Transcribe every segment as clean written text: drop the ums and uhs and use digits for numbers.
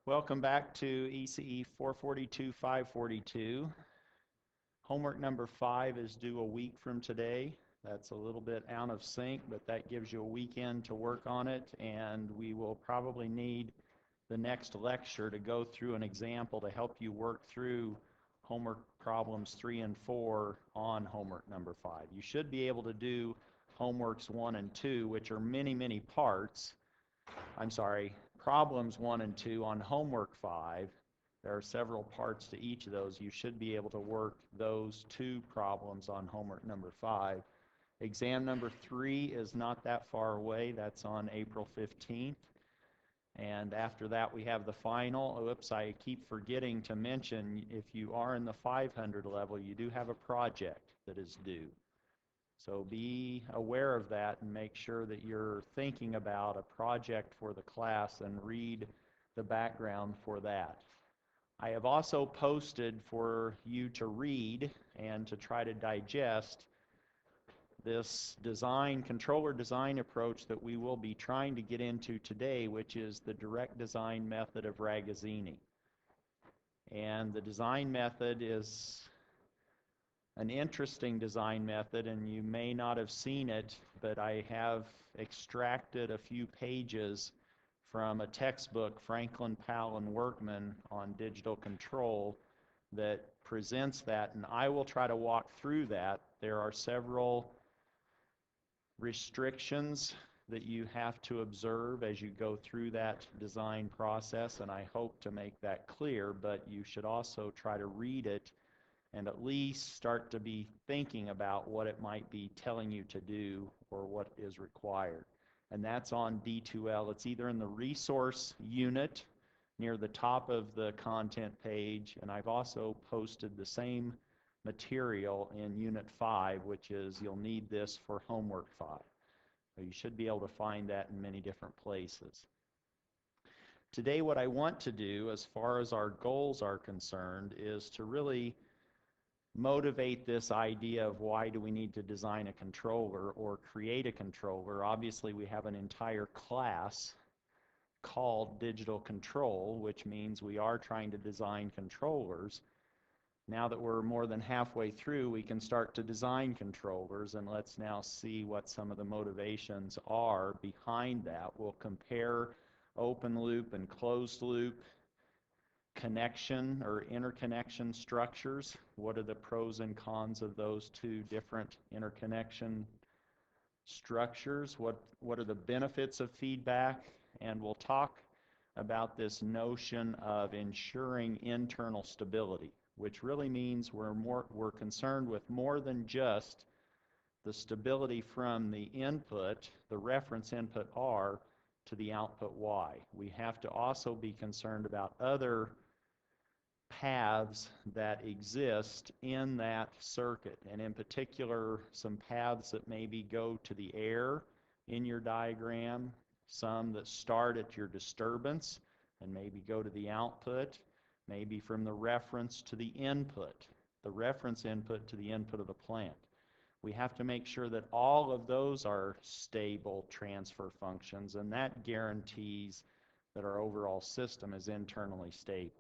Welcome back to ECE 442-542. Homework number 5 is due a week from today. That's a little bit out of sync, but that gives you a weekend to work on it, and we will probably need the next lecture to go through an example to help you work through homework problems 3 and 4 on homework number 5. You should be able to do homeworks 1 and 2, which are many parts. Problems 1 and 2 on homework 5. There are several parts to each of those. You should be able to work those 2 problems on homework number 5. Exam number 3 is not that far away. That's on April 15th. And after that, we have the final. Oops, I keep forgetting to mention, if you are in the 500 level, you do have a project that is due. So be aware of that and make sure that you're thinking about a project for the class and read the background for that. I have also posted for you to read and to try to digest this controller design approach that we will be trying to get into today, which is the direct design method of Ragazzini. And the design method is an interesting design method, and you may not have seen it, but I have extracted a few pages from a textbook, Franklin, Powell, and Workman, on digital control that presents that, and I will try to walk through that. There are several restrictions that you have to observe as you go through that design process, and I hope to make that clear, but you should also try to read it and at least start to be thinking about what it might be telling you to do or what is required. And that's on D2L. It's either in the resource unit near the top of the content page, and I've also posted the same material in Unit 5, which is, you'll need this for Homework 5. So you should be able to find that in many different places. Today, what I want to do, as far as our goals are concerned, is to really motivate this idea of why do we need to design a controller or create a controller. Obviously, we have an entire class called Digital Control, which means we are trying to design controllers. Now that we're more than halfway through, we can start to design controllers, and let's now see what some of the motivations are behind that. We'll compare open loop and closed loop connection or interconnection structures. What are the pros and cons of those 2 different interconnection structures? What are the benefits of feedback? And we'll talk about this notion of ensuring internal stability, which really means we're concerned with more than just the stability from the input, the reference input R, to the output Y. We have to also be concerned about other paths that exist in that circuit, and in particular some paths that maybe go to the air in your diagram, some that start at your disturbance and maybe go to the output, maybe from the reference to the input, the reference input to the input of the plant. We have to make sure that all of those are stable transfer functions, and that guarantees that our overall system is internally stable.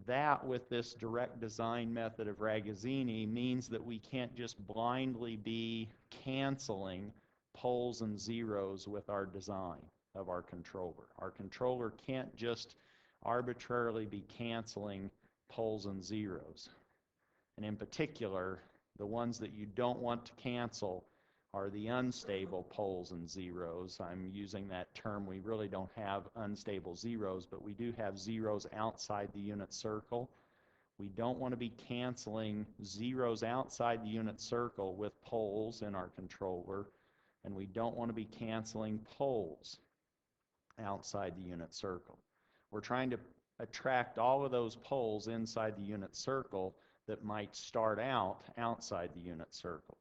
That, with this direct design method of Ragazzini, means that we can't just blindly be canceling poles and zeros with our design of our controller. Our controller can't just arbitrarily be canceling poles and zeros. And in particular, the ones that you don't want to cancel are the unstable poles and zeros. I'm using that term. We really don't have unstable zeros, but we do have zeros outside the unit circle. We don't want to be canceling zeros outside the unit circle with poles in our controller, and we don't want to be canceling poles outside the unit circle. We're trying to attract all of those poles inside the unit circle that might start out outside the unit circle.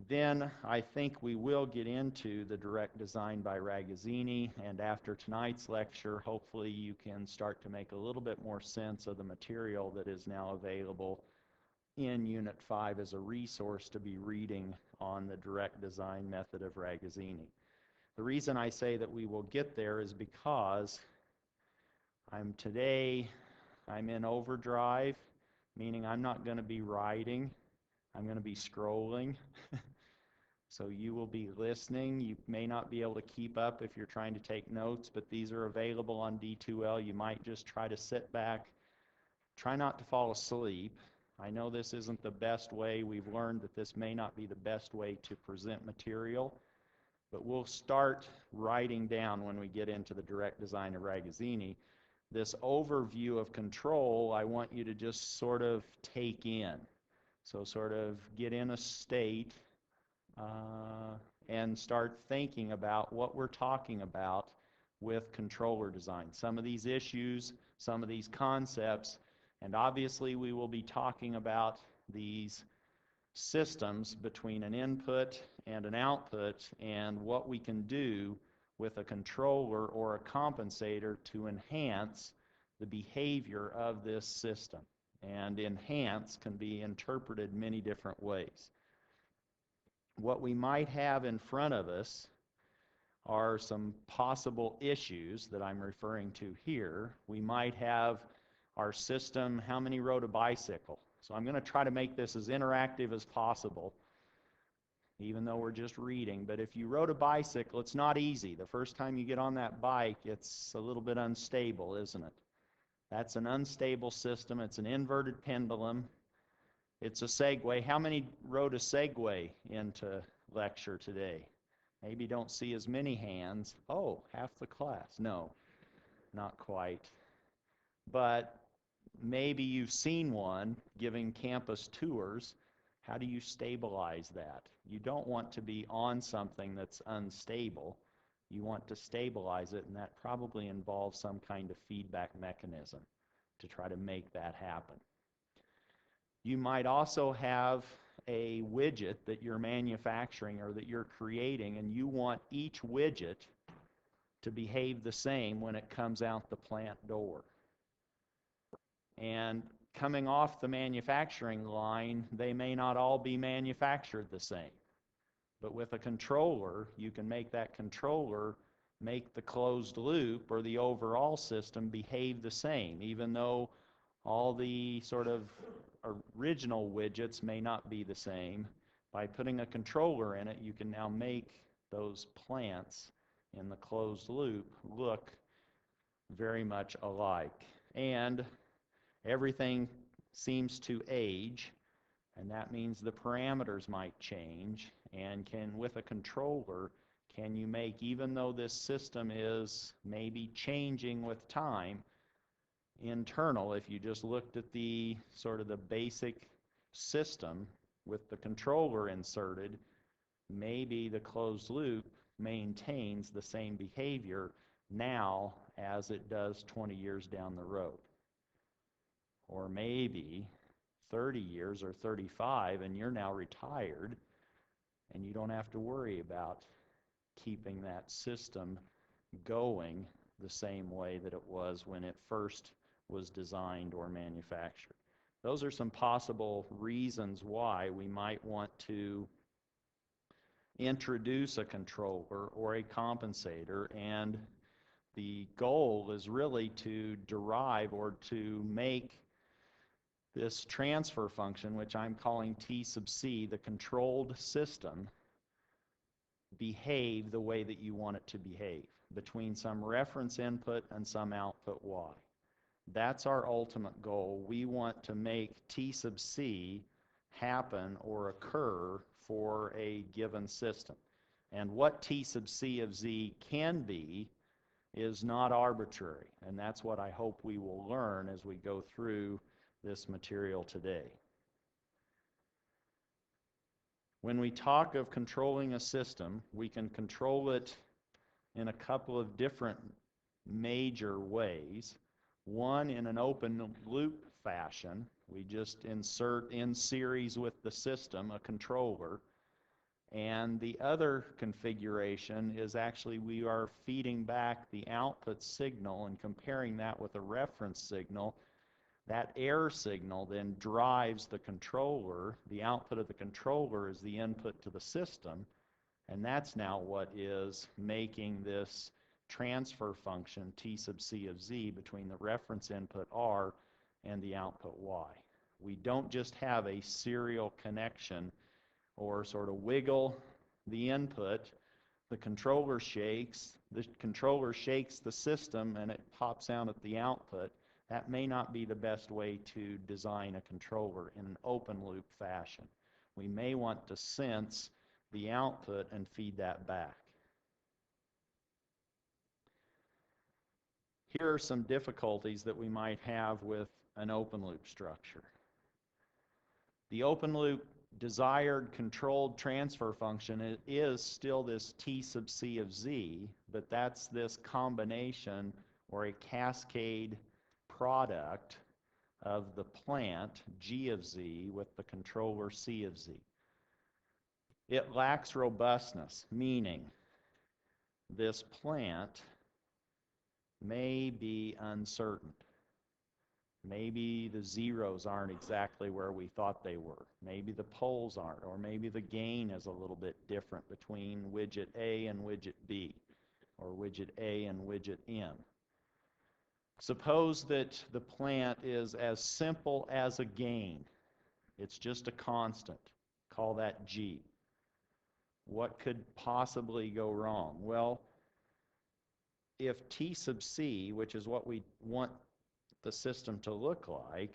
Then I think we will get into the direct design by Ragazzini, and after tonight's lecture, hopefully you can start to make a little bit more sense of the material that is now available in Unit 5 as a resource to be reading on the direct design method of Ragazzini. The reason I say that we will get there is because Today, I'm in overdrive, meaning I'm not going to be writing. I'm going to be scrolling. So you will be listening. You may not be able to keep up if you're trying to take notes, but these are available on D2L. You might just try to sit back. Try not to fall asleep. I know this isn't the best way. We've learned that this may not be the best way to present material, but we'll start writing down when we get into the direct design of Ragazzini. This overview of control, I want you to just sort of take in. So sort of get in a state and start thinking about what we're talking about with controller design. Some of these issues, some of these concepts, and obviously we will be talking about these systems between an input and an output and what we can do with a controller or a compensator to enhance the behavior of this system. And enhance can be interpreted many different ways. What we might have in front of us are some possible issues that I'm referring to here. We might have our system, how many rode a bicycle? So I'm going to try to make this as interactive as possible, even though we're just reading. But if you rode a bicycle, it's not easy. The first time you get on that bike, it's a little bit unstable, isn't it? That's an unstable system. It's an inverted pendulum. It's a Segway. How many rode a Segway into lecture today? Maybe don't see as many hands. Oh, half the class. No, not quite. But maybe you've seen one giving campus tours. How do you stabilize that? You don't want to be on something that's unstable. You want to stabilize it, and that probably involves some kind of feedback mechanism to try to make that happen. You might also have a widget that you're manufacturing or that you're creating, and you want each widget to behave the same when it comes out the plant door. And coming off the manufacturing line, they may not all be manufactured the same. But with a controller, you can make that controller make the closed loop or the overall system behave the same, even though all the sort of original widgets may not be the same. By putting a controller in it, you can now make those plants in the closed loop look very much alike. And everything seems to age, and that means the parameters might change. And with a controller, can you make, even though this system is maybe changing with time, internal, if you just looked at the sort of the basic system with the controller inserted, maybe the closed loop maintains the same behavior now as it does 20 years down the road. Or maybe 30 years or 35 and you're now retired and you don't have to worry about keeping that system going the same way that it was when it first was designed or manufactured. Those are some possible reasons why we might want to introduce a controller or a compensator, and the goal is really to derive or to make this transfer function, which I'm calling T sub C, the controlled system, behave the way that you want it to behave between some reference input and some output Y. That's our ultimate goal. We want to make T sub C happen or occur for a given system. And what T sub C of Z can be is not arbitrary. And that's what I hope we will learn as we go through this material today. When we talk of controlling a system, we can control it in a couple of different major ways. One, in an open loop fashion. We just insert in series with the system a controller. And the other configuration is actually we are feeding back the output signal and comparing that with a reference signal. That error signal then drives the controller. The output of the controller is the input to the system, and that's now what is making this transfer function T sub C of Z between the reference input R and the output Y. We don't just have a serial connection or sort of wiggle the input, the controller shakes the system and it pops out at the output. That may not be the best way to design a controller in an open loop fashion. We may want to sense the output and feed that back. Here are some difficulties that we might have with an open loop structure. The open loop desired controlled transfer function is still this T sub C of Z, but that's this combination or a cascade product of the plant G of Z with the controller C of Z. It lacks robustness, meaning this plant may be uncertain. Maybe the zeros aren't exactly where we thought they were. Maybe the poles aren't, or maybe the gain is a little bit different between widget A and widget B, or widget A and widget M. Suppose that the plant is as simple as a gain. It's just a constant. Call that G. What could possibly go wrong? Well, if T sub C, which is what we want the system to look like,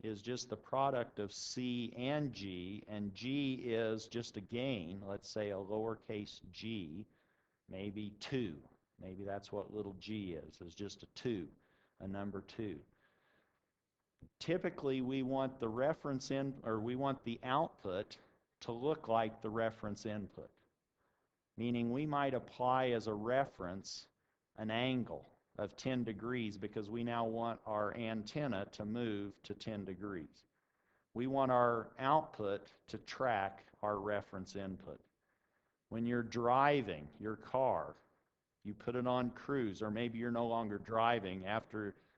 is just the product of C and G is just a gain, let's say a lowercase g, maybe 2. Maybe that's what little g is just a 2, a number 2. Typically, we want the reference we want the output to look like the reference input, meaning we might apply as a reference an angle of 10 degrees because we now want our antenna to move to 10 degrees. We want our output to track our reference input. When you're driving your car, you put it on cruise, or maybe you're no longer driving.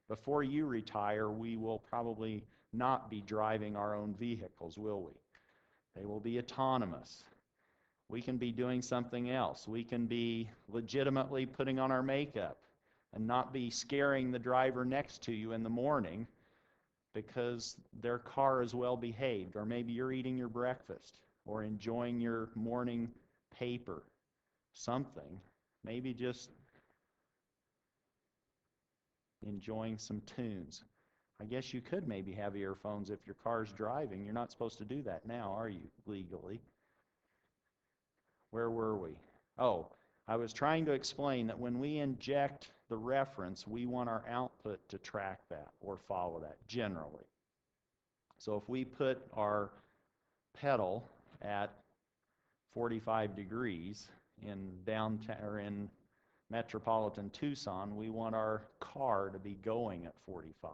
Before you retire, we will probably not be driving our own vehicles, will we? They will be autonomous. We can be doing something else. We can be legitimately putting on our makeup and not be scaring the driver next to you in the morning because their car is well behaved, or maybe you're eating your breakfast or enjoying your morning paper, something, maybe just enjoying some tunes. I guess you could maybe have earphones if your car's driving. You're not supposed to do that now, are you, legally? Where were we? Oh, I was trying to explain that when we inject the reference, we want our output to track that or follow that generally. So if we put our pedal at 45 degrees in downtown or in metropolitan Tucson, we want our car to be going at 45.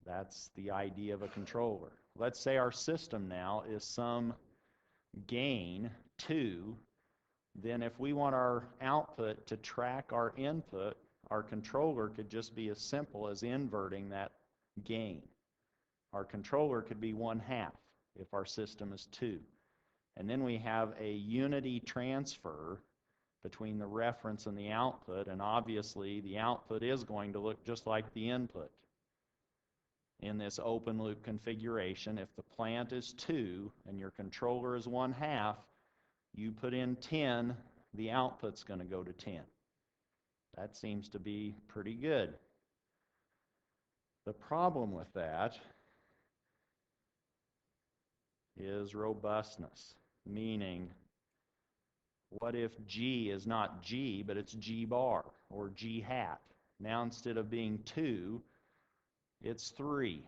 That's the idea of a controller. Let's say our system now is some gain 2. Then if we want our output to track our input, our controller could just be as simple as inverting that gain. Our controller could be 1/2 if our system is 2. And then we have a unity transfer between the reference and the output, and obviously the output is going to look just like the input. In this open loop configuration, if the plant is 2 and your controller is 1/2, you put in 10, the output's going to go to 10. That seems to be pretty good. The problem with that is robustness, meaning what if G is not G, but it's G bar or G hat? Now instead of being 2, it's 3.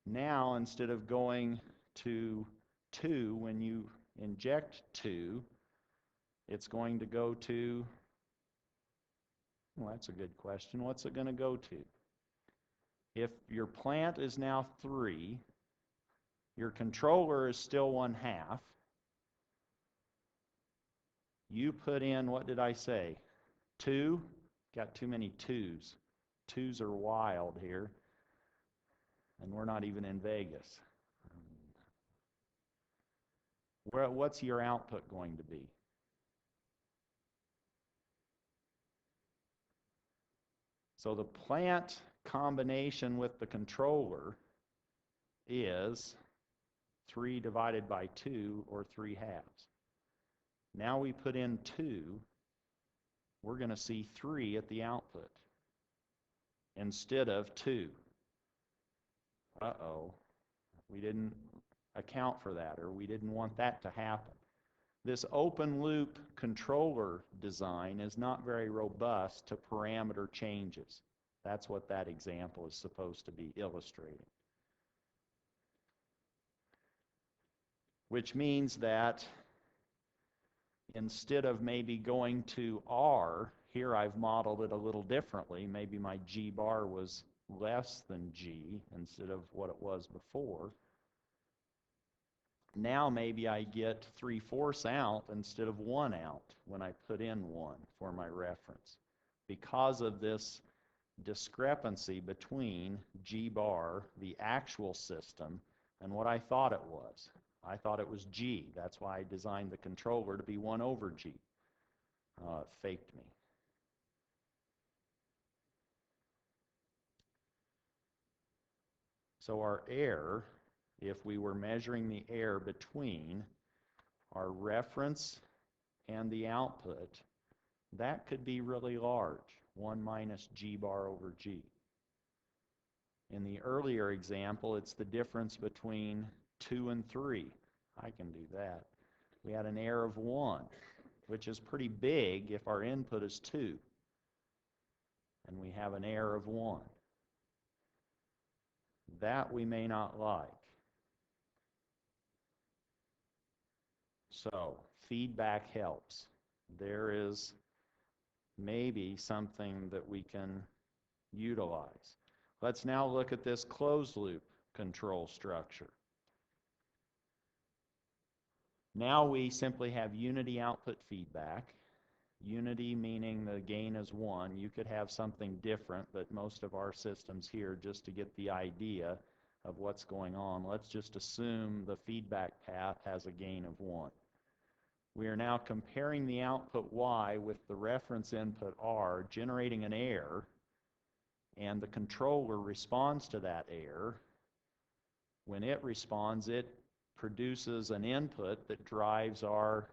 Now instead of going to 2 when you inject 2, it's going to go to, well, that's a good question. What's it going to go to? If your plant is now 3, your controller is still 1/2, you put in, what did I say? 2? Got too many 2s. 2s are wild here, and we're not even in Vegas. What's your output going to be? So the plant combination with the controller is 3 divided by 2, or 3/2. Now we put in 2, we're going to see 3 at the output instead of 2. Uh-oh, we didn't account for that, or we didn't want that to happen. This open loop controller design is not very robust to parameter changes. That's what that example is supposed to be illustrating. Which means that instead of maybe going to R, here I've modeled it a little differently. Maybe my G bar was less than G instead of what it was before. Now maybe I get 3/4 out instead of 1 out when I put in 1 for my reference, because of this discrepancy between G bar, the actual system, and what I thought it was. I thought it was G. That's why I designed the controller to be 1 over G. It faked me. So our error, if we were measuring the error between our reference and the output, that could be really large, 1 minus G bar over G. In the earlier example, it's the difference between 2 and 3. I can do that. We had an error of 1, which is pretty big if our input is 2. And we have an error of 1. That we may not like. So, feedback helps. There is maybe something that we can utilize. Let's now look at this closed loop control structure. Now we simply have unity output feedback. Unity meaning the gain is 1. You could have something different, but most of our systems here, just to get the idea of what's going on, let's just assume the feedback path has a gain of 1. We are now comparing the output Y with the reference input R, generating an error, and the controller responds to that error. When it responds, it produces an input that drives our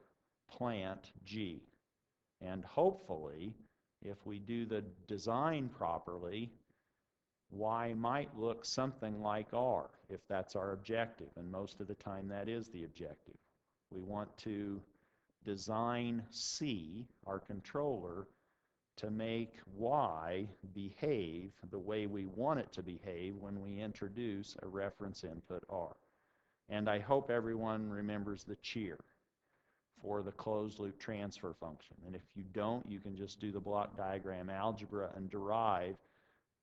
plant G. And hopefully, if we do the design properly, Y might look something like R, if that's our objective, and most of the time that is the objective. We want to design C, our controller, to make Y behave the way we want it to behave when we introduce a reference input R. And I hope everyone remembers the cheer for the closed loop transfer function. And if you don't, you can just do the block diagram algebra and derive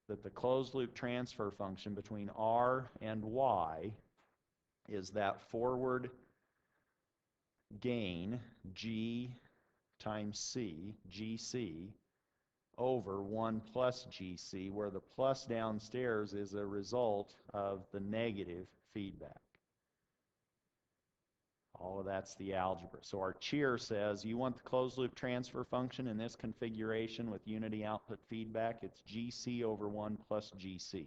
that the closed loop transfer function between R and Y is that forward gain G times C, GC, over 1 plus GC, where the plus downstairs is a result of the negative feedback. All of that's the algebra. So our cheer says you want the closed loop transfer function in this configuration with unity output feedback. It's GC over 1 plus GC.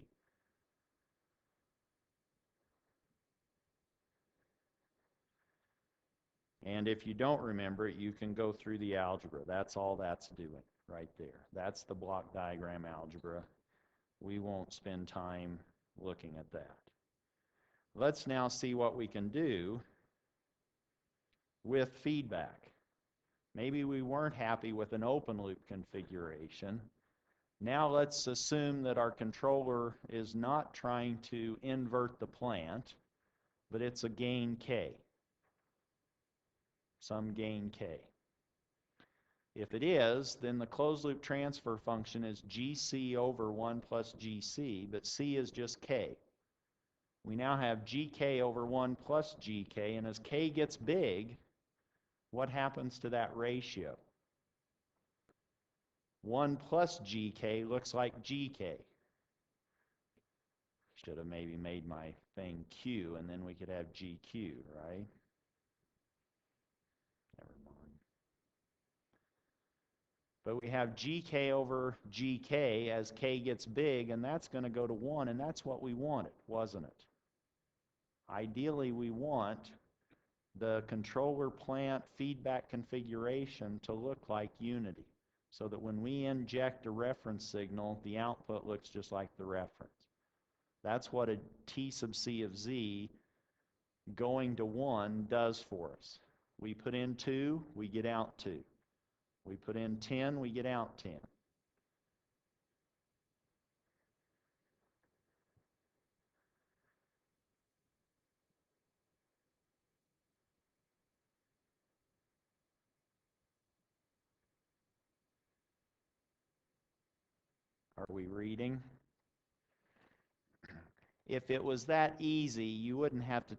And if you don't remember it, you can go through the algebra. That's all that's doing right there. That's the block diagram algebra. We won't spend time looking at that. Let's now see what we can do with feedback. Maybe we weren't happy with an open loop configuration. Now let's assume that our controller is not trying to invert the plant, but it's a gain K, some gain K. If it is, then the closed loop transfer function is GC over 1 plus GC, but C is just K. We now have GK over 1 plus GK, and as K gets big, what happens to that ratio? 1 plus GK looks like GK. Should have maybe made my thing Q, and then we could have GQ, right? Never mind. But we have gk over gk as k gets big, and that's going to go to 1, and that's what we wanted, wasn't it? Ideally, we want the controller plant feedback configuration to look like Unity, so that when we inject a reference signal, the output looks just like the reference. That's what a T sub C of Z going to 1 does for us. We put in 2, we get out 2. We put in 10, we get out 10. Are we reading? If it was that easy, you wouldn't have to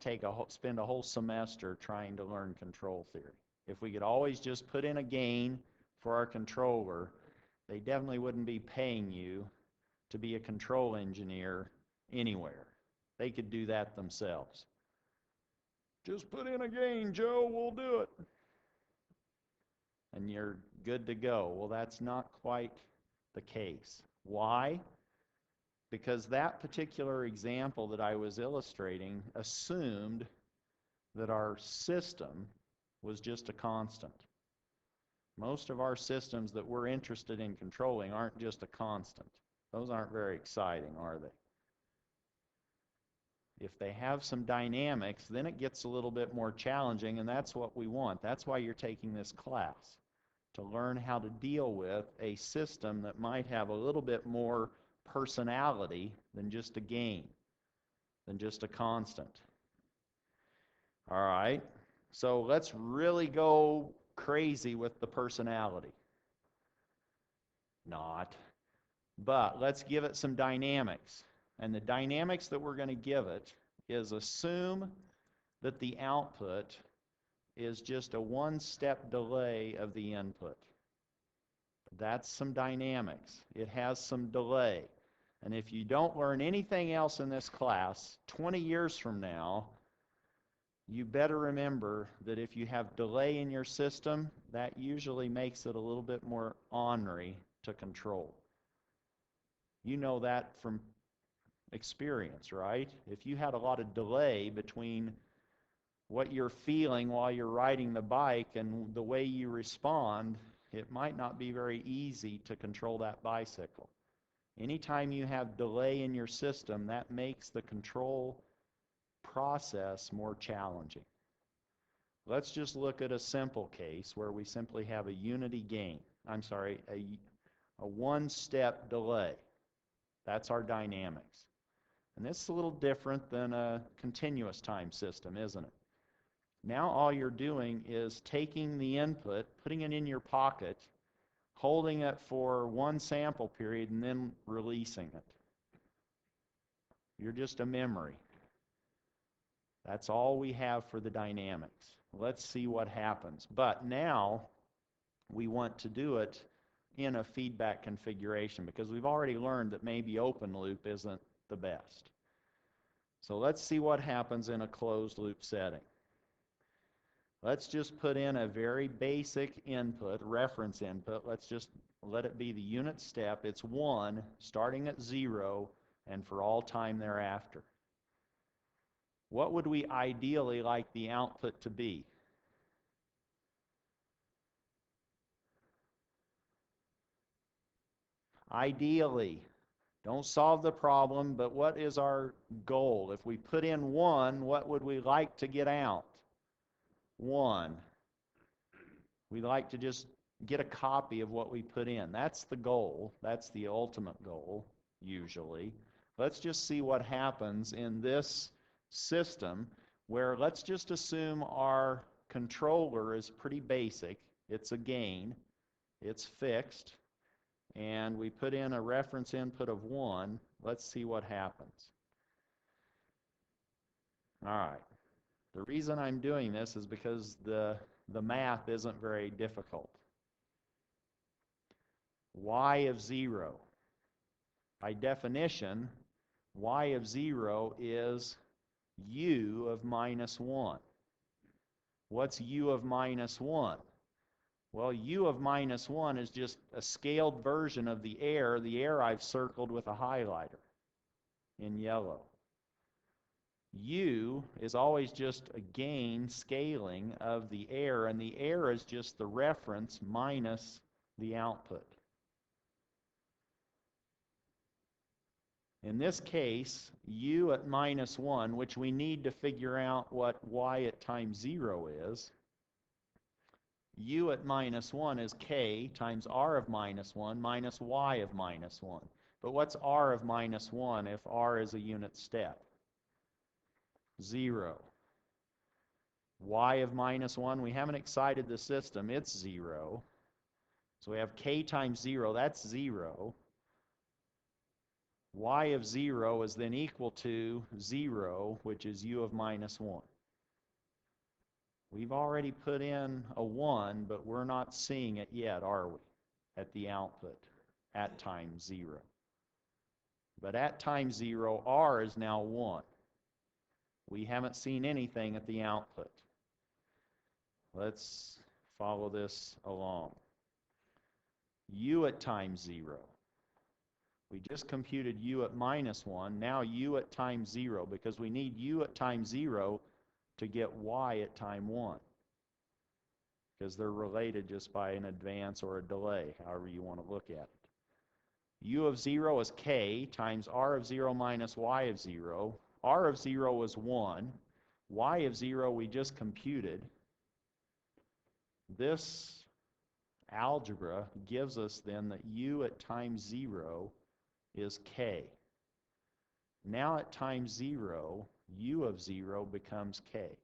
spend a whole semester trying to learn control theory. If we could always just put in a gain for our controller, they definitely wouldn't be paying you to be a control engineer anywhere. They could do that themselves. Just put in a gain, Joe, we'll do it. And you're good to go. Well, that's not quite the case. Why? Because that particular example that I was illustrating assumed that our system was just a constant. Most of our systems that we're interested in controlling aren't just a constant. Those aren't very exciting, are they? If they have some dynamics, then it gets a little bit more challenging, and that's what we want. That's why you're taking this class, to learn how to deal with a system that might have a little bit more personality than just a gain, than just a constant. All right, so let's really go crazy with the personality. Not. But let's give it some dynamics. And the dynamics that we're going to give it is assume that the output is just a one-step delay of the input. That's some dynamics. It has some delay. And if you don't learn anything else in this class, 20 years from now, you better remember that if you have delay in your system, that usually makes it a little bit more ornery to control. You know that from experience, right? If you had a lot of delay between what you're feeling while you're riding the bike and the way you respond, it might not be very easy to control that bicycle. Anytime you have delay in your system, that makes the control process more challenging. Let's just look at a simple case where we simply have a unity gain. I'm sorry, a one-step delay. That's our dynamics. And this is a little different than a continuous time system, isn't it? Now all you're doing is taking the input, putting it in your pocket, holding it for one sample period, and then releasing it. You're just a memory. That's all we have for the dynamics. Let's see what happens. But now we want to do it in a feedback configuration because we've already learned that maybe open loop isn't the best. So let's see what happens in a closed loop setting. Let's just put in a very basic input, reference input. Let's just let it be the unit step. It's 1, starting at 0, and for all time thereafter. What would we ideally like the output to be? Ideally. Don't solve the problem, but what is our goal? If we put in 1, what would we like to get out? 1. We'd like to just get a copy of what we put in. That's the goal. That's the ultimate goal, usually. Let's just see what happens in this system where let's just assume our controller is pretty basic. It's a gain. It's fixed. And we put in a reference input of 1. Let's see what happens. All right. The reason I'm doing this is because the math isn't very difficult. Y of 0. By definition, y of 0 is u of minus 1. What's u of minus 1? Well, u of minus 1 is just a scaled version of the error. The error I've circled with a highlighter in yellow. U is always just a gain scaling of the error, and the error is just the reference minus the output. In this case, u at minus 1, which we need to figure out what y at times 0 is, u at minus 1 is k times r of minus 1 minus y of minus 1. But what's r of minus 1 if r is a unit step? 0. Y of minus 1, we haven't excited the system, it's 0. So we have k times 0, that's 0. Y of 0 is then equal to 0, which is u of minus 1. We've already put in a 1, but we're not seeing it yet, are we? At the output, at time 0. But at time 0, r is now 1. We haven't seen anything at the output. Let's follow this along. U at time 0. We just computed u at minus 1. Now u at time 0, because we need u at time 0 to get y at time 1. Because they're related just by an advance or a delay, however you want to look at it. U of 0 is k times r of 0 minus y of 0. R of 0 is 1. Y of 0 we just computed. This algebra gives us then that u at time 0 is k. Now at time 0, u of 0 becomes k.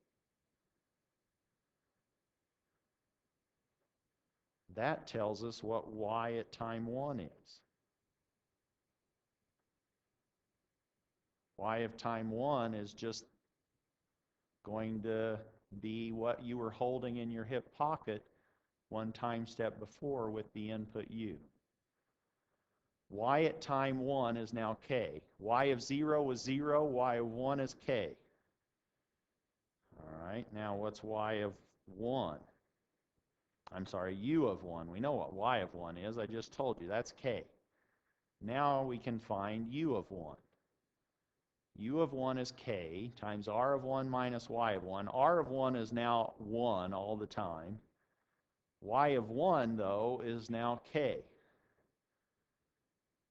That tells us what y at time 1 is. Y of time 1 is just going to be what you were holding in your hip pocket one time step before with the input u. Y at time 1 is now k. Y of 0 was 0, y of 1 is k. All right, now what's y of 1? I'm sorry, u of 1. We know what y of 1 is. I just told you, that's k. Now we can find u of 1. U of 1 is k times r of 1 minus y of 1. R of 1 is now 1 all the time. Y of 1, though, is now k,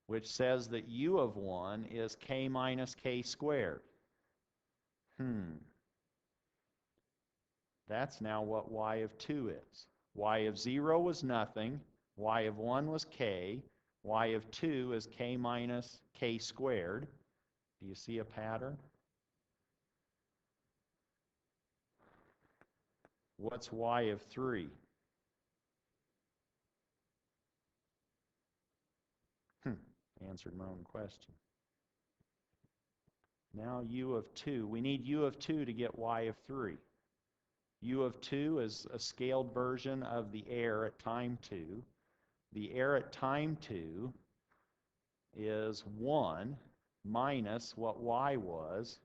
which says that u of 1 is k minus k squared. That's now what y of 2 is. Y of 0 was nothing. Y of 1 was k. Y of 2 is k minus k squared. Do you see a pattern? What's y of 3? Answered my own question. Now u of 2. We need u of 2 to get y of 3. U of 2 is a scaled version of the error at time 2. The error at time 2 is 1 minus what y was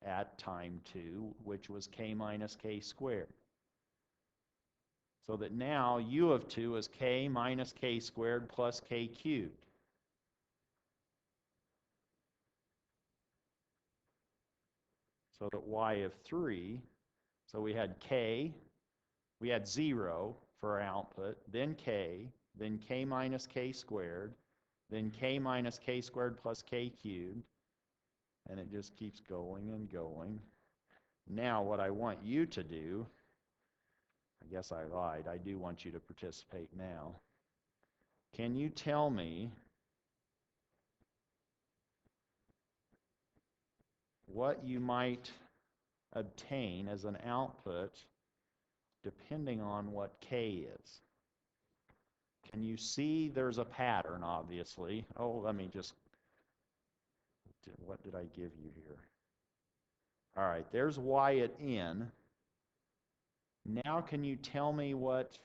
at time 2, which was k minus k squared. So that now u of 2 is k minus k squared plus k cubed. So that y of 3, so we had k, we had 0 for our output, then k minus k squared, then k minus k squared plus k cubed, and it just keeps going and going. Now what I want you to do, I guess I lied, I do want you to participate now. Can you tell me what you might obtain as an output depending on what k is? Can you see there's a pattern, obviously? Oh, let me just, what did I give you here? All right, there's y at n. Now can you tell me what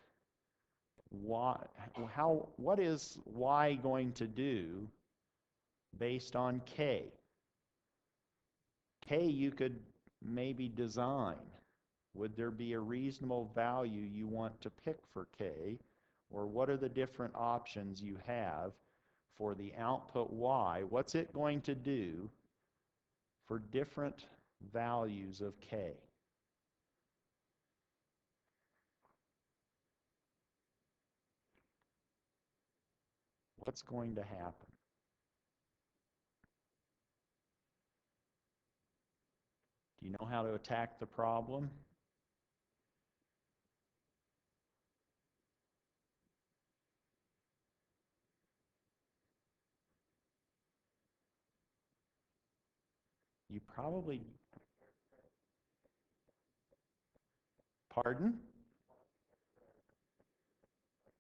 is y going to do based on k? K you could maybe design. Would there be a reasonable value you want to pick for k? Or what are the different options you have for the output y? What's it going to do for different values of k? What's going to happen? Do you know how to attack the problem? You probably, pardon?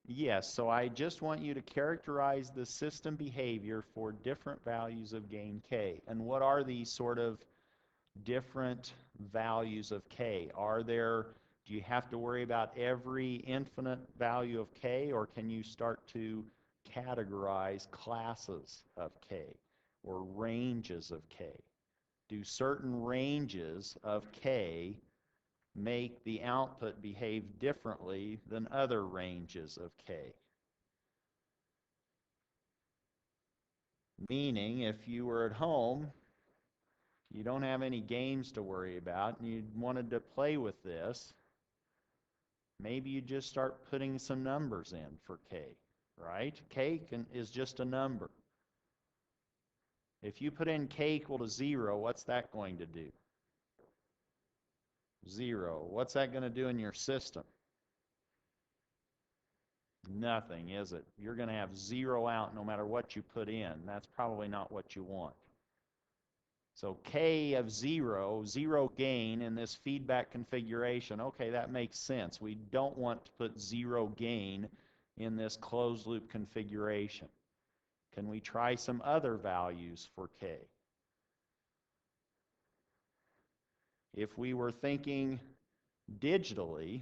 Yes, so I just want you to characterize the system behavior for different values of gain k. And what are these sort of different values of k? Do you have to worry about every infinite value of k, or can you start to categorize classes of k or ranges of k? Do certain ranges of k make the output behave differently than other ranges of k? Meaning, if you were at home, you don't have any games to worry about, and you wanted to play with this, maybe you just start putting some numbers in for k, right? Is just a number. If you put in k equal to 0, what's that going to do? 0. What's that going to do in your system? Nothing, is it? You're going to have 0 out no matter what you put in. That's probably not what you want. So k of 0, 0 gain in this feedback configuration, okay, that makes sense. We don't want to put 0 gain in this closed loop configuration. Can we try some other values for k? If we were thinking digitally,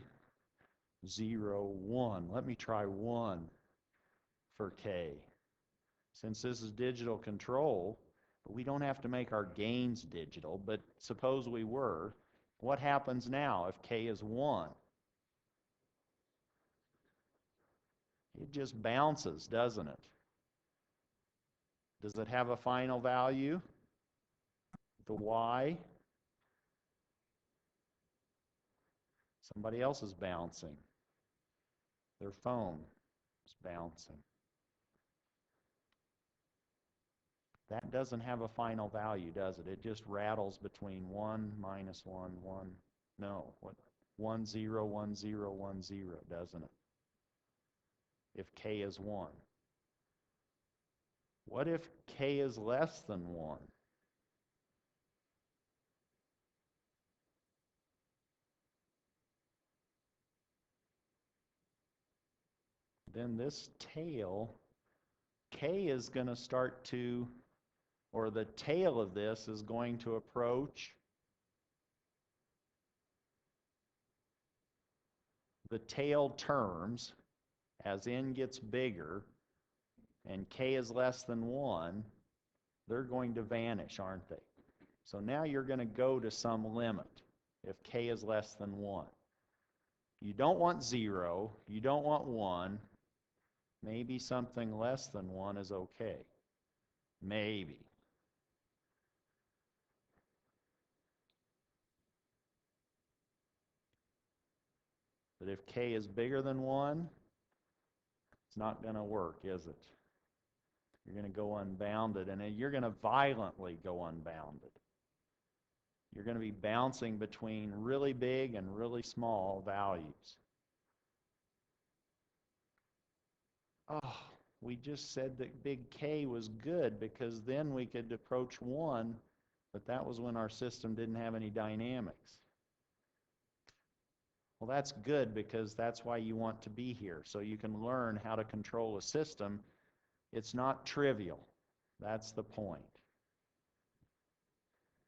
0, 1, let me try 1 for k. Since this is digital control, we don't have to make our gains digital, but suppose we were, what happens now if k is 1? It just bounces, doesn't it? Does it have a final value? The y? Somebody else is bouncing. Their phone is bouncing. That doesn't have a final value, does it? It just rattles between 1, -1, 1. No, what? 1, 0, 1, 0, 1, 0, doesn't it? If k is 1. What if k is less than 1? Then this tail, k is going to start to, or the tail of this is going to approach the tail terms as n gets bigger and k is less than 1, they're going to vanish, aren't they? So now you're going to go to some limit if k is less than 1. You don't want 0, you don't want 1, maybe something less than 1 is okay. Maybe. But if k is bigger than 1, it's not going to work, is it? You're going to go unbounded, and you're going to violently go unbounded. You're going to be bouncing between really big and really small values. Oh, we just said that big K was good because then we could approach 1, but that was when our system didn't have any dynamics. Well, that's good because that's why you want to be here, so you can learn how to control a system. It's not trivial. That's the point.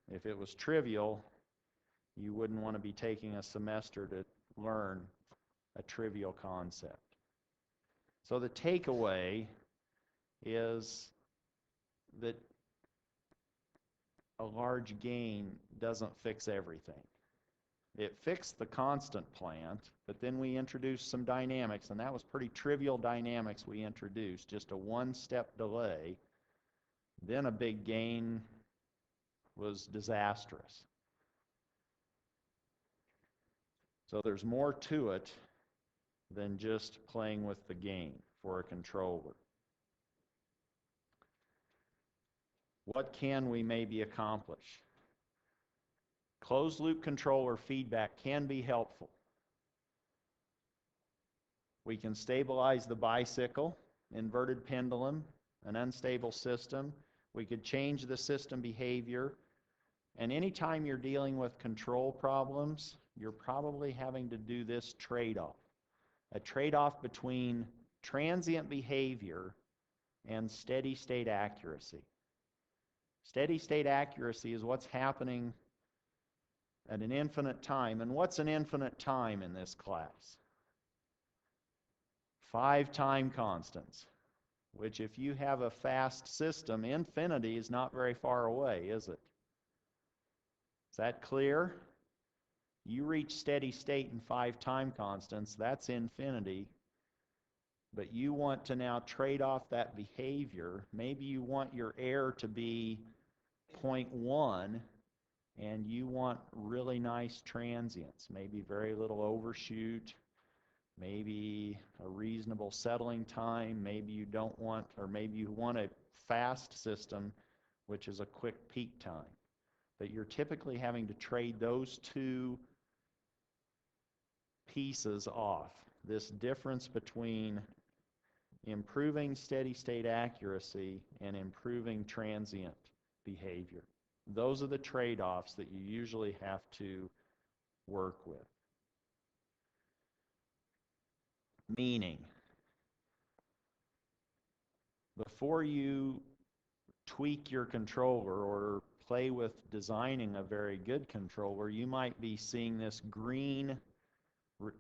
If it was trivial, you wouldn't want to be taking a semester to learn a trivial concept. So the takeaway is that a large gain doesn't fix everything. It fixed the constant plant, but then we introduced some dynamics, and that was pretty trivial dynamics we introduced, just a one-step delay. Then a big gain was disastrous. So there's more to it than just playing with the gain for a controller. What can we maybe accomplish? Closed loop controller feedback can be helpful. We can stabilize the bicycle, inverted pendulum, an unstable system. We could change the system behavior. And anytime you're dealing with control problems, you're probably having to do this trade-off. A trade-off between transient behavior and steady state accuracy. Steady state accuracy is what's happening at an infinite time. And what's an infinite time in this class? 5 time constants, which if you have a fast system, infinity is not very far away, is it? Is that clear? You reach steady state in 5 time constants, that's infinity. But you want to now trade off that behavior. Maybe you want your error to be 0.1, and you want really nice transients, maybe very little overshoot, maybe a reasonable settling time, maybe you don't want, or maybe you want a fast system, which is a quick peak time. But you're typically having to trade those two pieces off. This difference between improving steady state accuracy and improving transient behavior. Those are the trade-offs that you usually have to work with. Meaning, before you tweak your controller or play with designing a very good controller, you might be seeing this green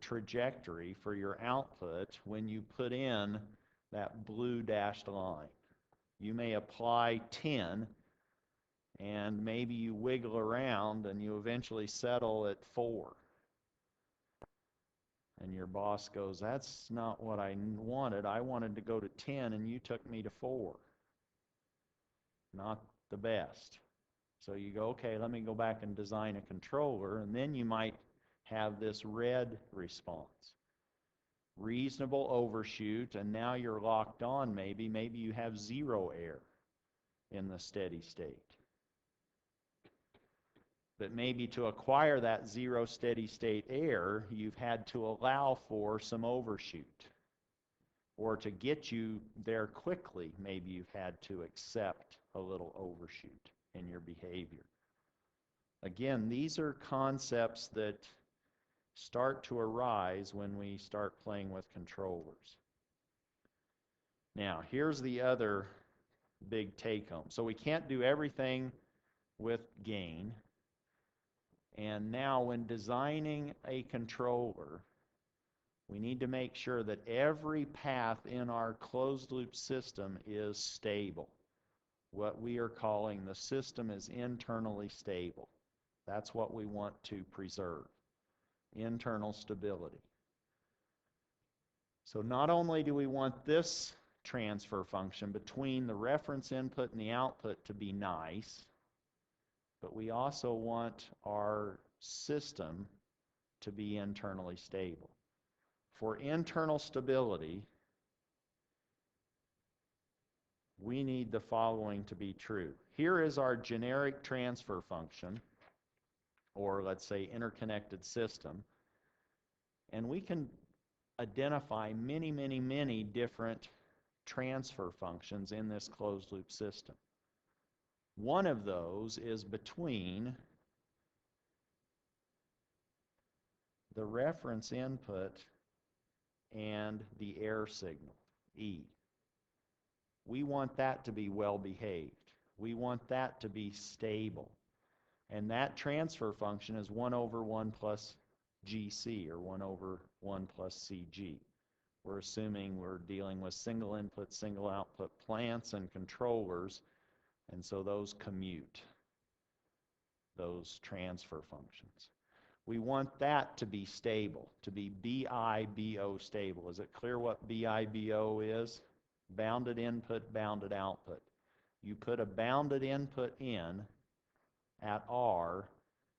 trajectory for your output when you put in that blue dashed line. You may apply 10, and maybe you wiggle around and you eventually settle at 4. And your boss goes, that's not what I wanted. I wanted to go to 10 and you took me to 4. Not the best. So you go, okay, let me go back and design a controller, and then you might have this red response. Reasonable overshoot, and now you're locked on maybe. Maybe you have 0 error in the steady state. But maybe to acquire that 0 steady state error, you've had to allow for some overshoot. Or to get you there quickly, maybe you've had to accept a little overshoot in your behavior. Again, these are concepts that start to arise when we start playing with controllers. Now, here's the other big take-home. So we can't do everything with gain. And now when designing a controller, we need to make sure that every path in our closed-loop system is stable. What we are calling the system is internally stable. That's what we want to preserve, internal stability. So not only do we want this transfer function between the reference input and the output to be nice, but we also want our system to be internally stable. For internal stability, we need the following to be true. Here is our generic transfer function, or let's say interconnected system, and we can identify many, many, many different transfer functions in this closed loop system. One of those is between the reference input and the error signal, E. We want that to be well behaved. We want that to be stable. And that transfer function is 1 over 1 plus GC, or 1 over 1 plus CG. We're assuming we're dealing with single input, single output plants and controllers, and so those commute, those transfer functions. We want that to be stable, to be BIBO stable. Is it clear what BIBO is? Bounded input, bounded output. You put a bounded input in at R,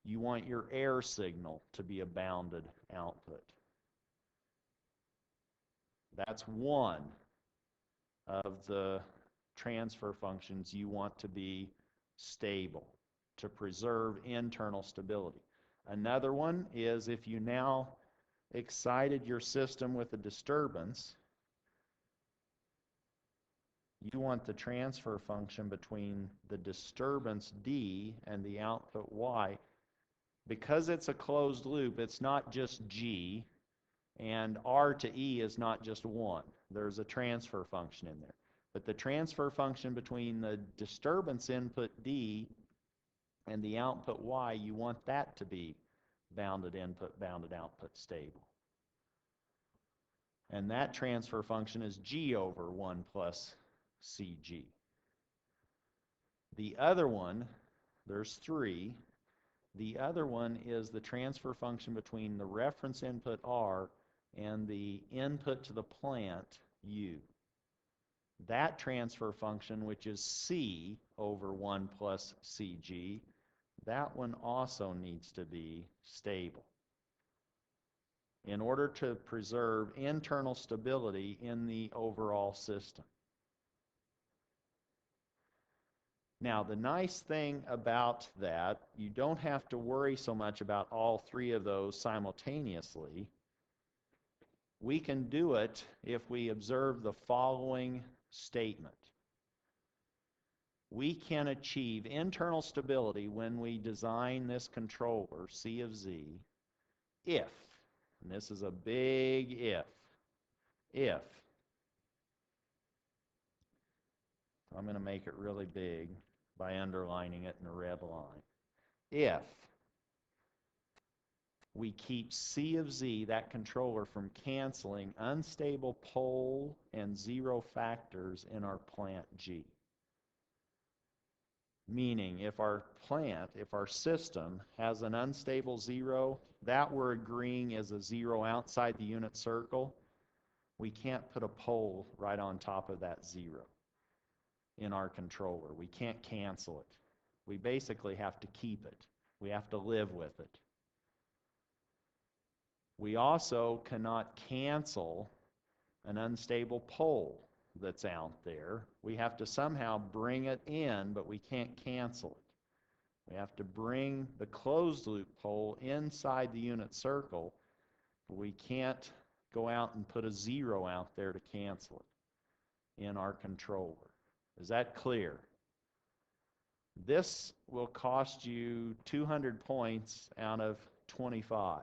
you want your error signal to be a bounded output. That's one of the transfer functions you want to be stable, to preserve internal stability. Another one is if you now excited your system with a disturbance, you want the transfer function between the disturbance D and the output Y. Because it's a closed loop, it's not just G, and R to E is not just 1. There's a transfer function in there. But the transfer function between the disturbance input D and the output Y, you want that to be bounded input, bounded output stable. And that transfer function is G over 1 plus CG. The other one, there's 3. The other one is the transfer function between the reference input R and the input to the plant U. That transfer function, which is C over 1 plus CG, that one also needs to be stable in order to preserve internal stability in the overall system. Now, the nice thing about that, you don't have to worry so much about all 3 of those simultaneously. We can do it if we observe the following statement. We can achieve internal stability when we design this controller, C of Z, if, and this is a big if, I'm going to make it really big by underlining it in a red line. If we keep C of Z, that controller, from canceling unstable pole and zero factors in our plant G. Meaning, if our system has an unstable 0, that we're agreeing is a 0 outside the unit circle, we can't put a pole right on top of that 0 in our controller. We can't cancel it. We basically have to keep it. We have to live with it. We also cannot cancel an unstable pole that's out there. We have to somehow bring it in, but we can't cancel it. We have to bring the closed loop pole inside the unit circle. We can't go out and put a 0 out there to cancel it in our controller. Is that clear? This will cost you 200 points out of 25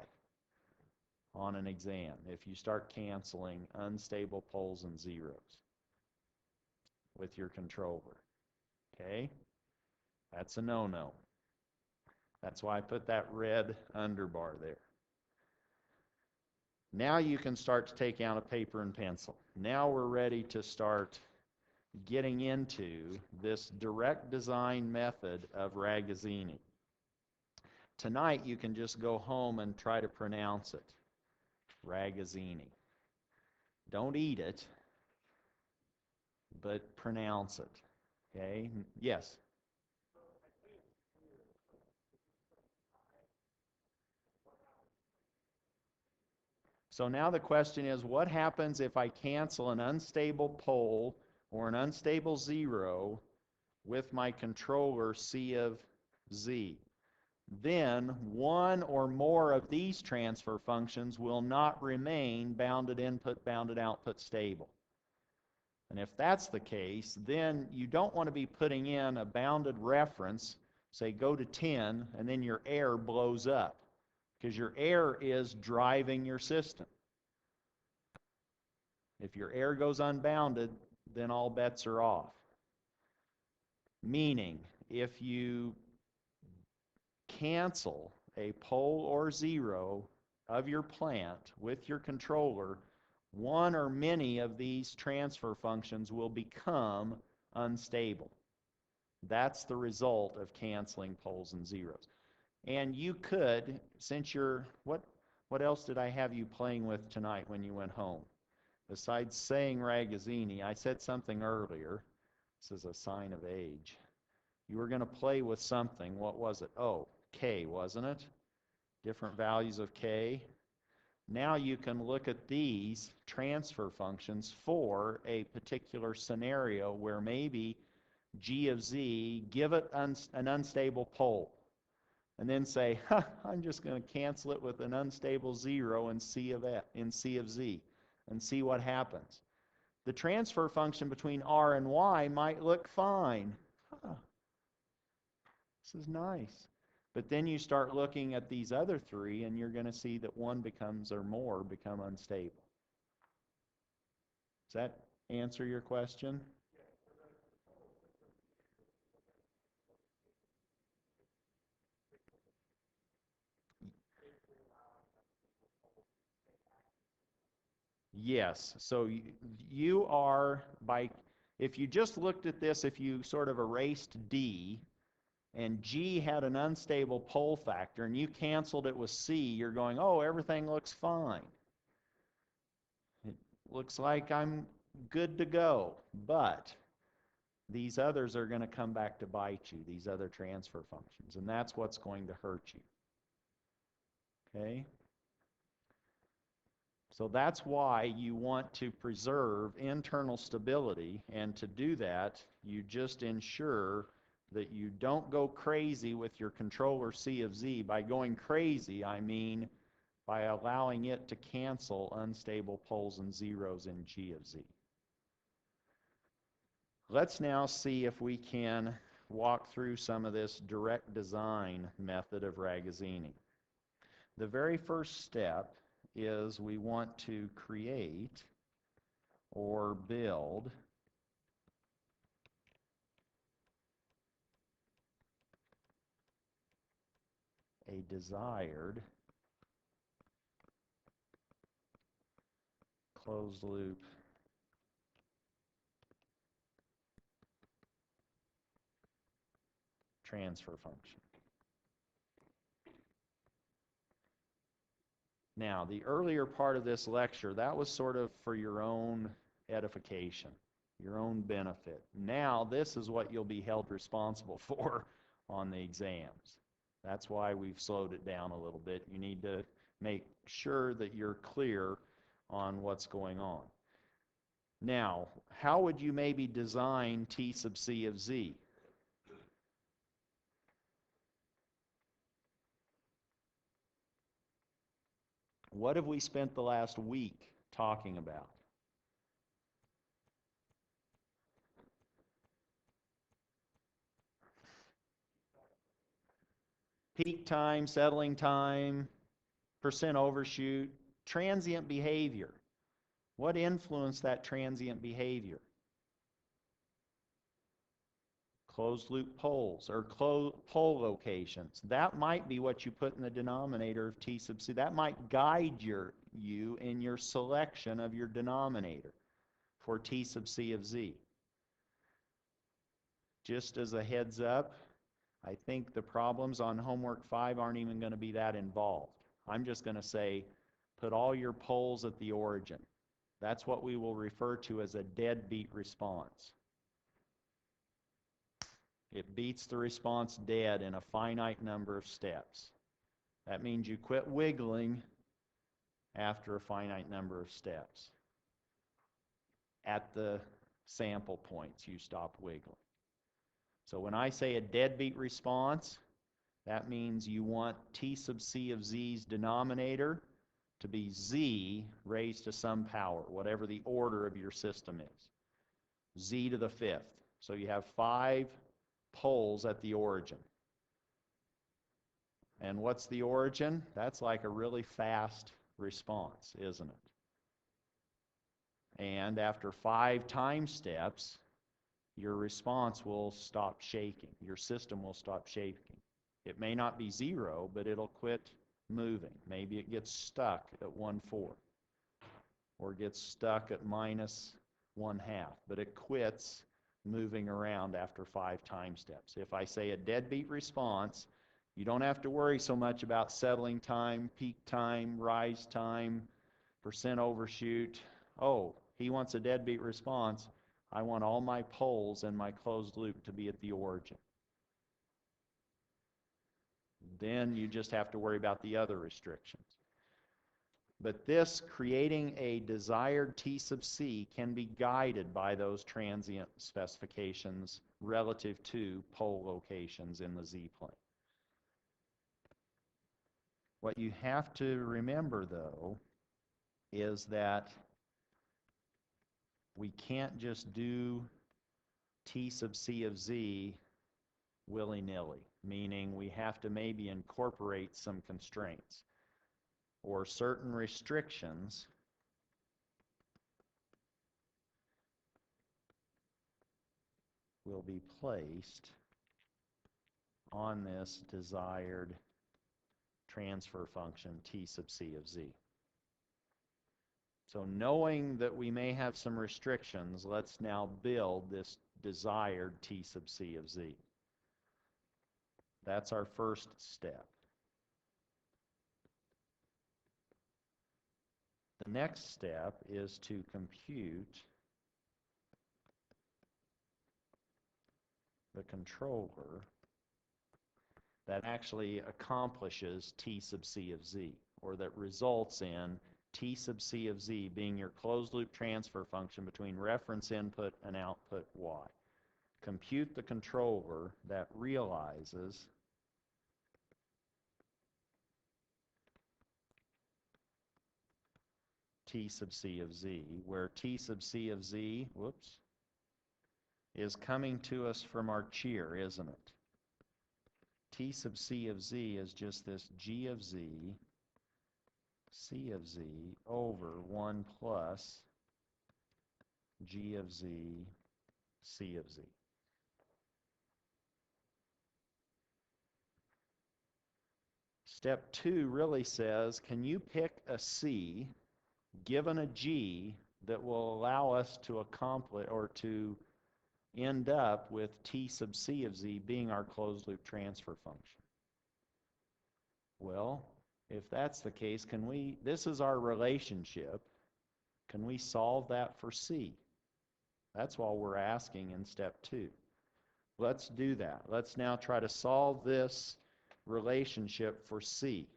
on an exam if you start canceling unstable poles and zeros with your controller. Okay? That's a no-no. That's why I put that red underbar there. Now you can start to take out a paper and pencil. Now we're ready to start getting into this direct design method of Ragazzini. Tonight you can just go home and try to pronounce it. Ragazzini. Don't eat it, but pronounce it. Okay? Yes? So now the question is, what happens if I cancel an unstable pole or an unstable 0 with my controller C of Z? Then one or more of these transfer functions will not remain bounded input, bounded output stable. And if that's the case, then you don't want to be putting in a bounded reference, say go to 10, and then your error blows up, because your error is driving your system. If your error goes unbounded, then all bets are off. Meaning, if you cancel a pole or 0 of your plant with your controller, one or many of these transfer functions will become unstable. That's the result of canceling poles and zeros. And you could, since you're, what else did I have you playing with tonight when you went home? Besides saying Ragazzini, I said something earlier. This is a sign of age. You were going to play with something. What was it? Oh, K, wasn't it? Different values of K. Now you can look at these transfer functions for a particular scenario where maybe G of Z, give it an unstable pole, and then say, I'm just going to cancel it with an unstable 0 in C of Z, and see what happens. The transfer function between R and Y might look fine. This is nice. But then you start looking at these other three, and you're going to see that one becomes, or more, become unstable. Does that answer your question? Yes. So you are, if you just looked at this, if you sort of erased D, and G had an unstable pole factor, and you canceled it with C, you're going, oh, everything looks fine. It looks like I'm good to go. But these others are going to come back to bite you, these other transfer functions, and that's what's going to hurt you. Okay? So that's why you want to preserve internal stability, and to do that, you just ensure that you don't go crazy with your controller C of Z. By going crazy, I mean by allowing it to cancel unstable poles and zeros in G of Z. Let's now see if we can walk through some of this direct design method of Ragazzini. The very first step is we want to create or build a desired closed loop transfer function. Now, the earlier part of this lecture, that was sort of for your own edification, your own benefit. Now, this is what you'll be held responsible for on the exams. That's why we've slowed it down a little bit. You need to make sure that you're clear on what's going on. Now, how would you maybe design T sub C of Z? What have we spent the last week talking about? Peak time, settling time, percent overshoot, transient behavior. What influenced that transient behavior? Closed loop poles or pole locations. That might be what you put in the denominator of T sub C. That might guide you in your selection of your denominator for T sub C of Z. Just as a heads up, I think the problems on homework 5 aren't even going to be that involved. I'm just going to say, put all your poles at the origin. That's what we will refer to as a deadbeat response. It beats the response dead in a finite number of steps. That means you quit wiggling after a finite number of steps. At the sample points, you stop wiggling. So when I say a deadbeat response, that means you want T sub C of Z's denominator to be Z raised to some power, whatever the order of your system is. Z to the 5th. So you have 5 poles at the origin. And what's the origin? That's like a really fast response, isn't it? And after 5 time steps, your response will stop shaking. Your system will stop shaking. It may not be 0, but it'll quit moving. Maybe it gets stuck at 1/4 or gets stuck at -1/2, but it quits moving around after 5 time steps. If I say a deadbeat response, You don't have to worry so much about settling time, peak time, rise time, percent overshoot. Oh, he wants a deadbeat response. I want all my poles and my closed loop to be at the origin. Then you just have to worry about the other restrictions. But this, creating a desired T sub C, can be guided by those transient specifications relative to pole locations in the Z-plane. What you have to remember, though, is that we can't just do T sub C of Z willy-nilly, meaning we have to maybe incorporate some constraints or certain restrictions will be placed on this desired transfer function T sub C of Z. So knowing that we may have some restrictions, let's now build this desired T sub C of Z. That's our first step. The next step is to compute the controller that actually accomplishes T sub C of Z, or that results in T sub C of Z being your closed loop transfer function between reference input and output Y. Compute the controller that realizes T sub C of Z, where T sub C of Z, is coming to us from our cheer, isn't it? T sub C of Z is just this G of Z, C of Z, over 1 plus G of Z, C of Z. Step 2 really says, can you pick a C given a G that will allow us to accomplish or to end up with T sub C of Z being our closed loop transfer function? Well, if that's the case, this is our relationship, can we solve that for C? That's what we're asking in step 2. Let's do that. Let's now try to solve this relationship for C.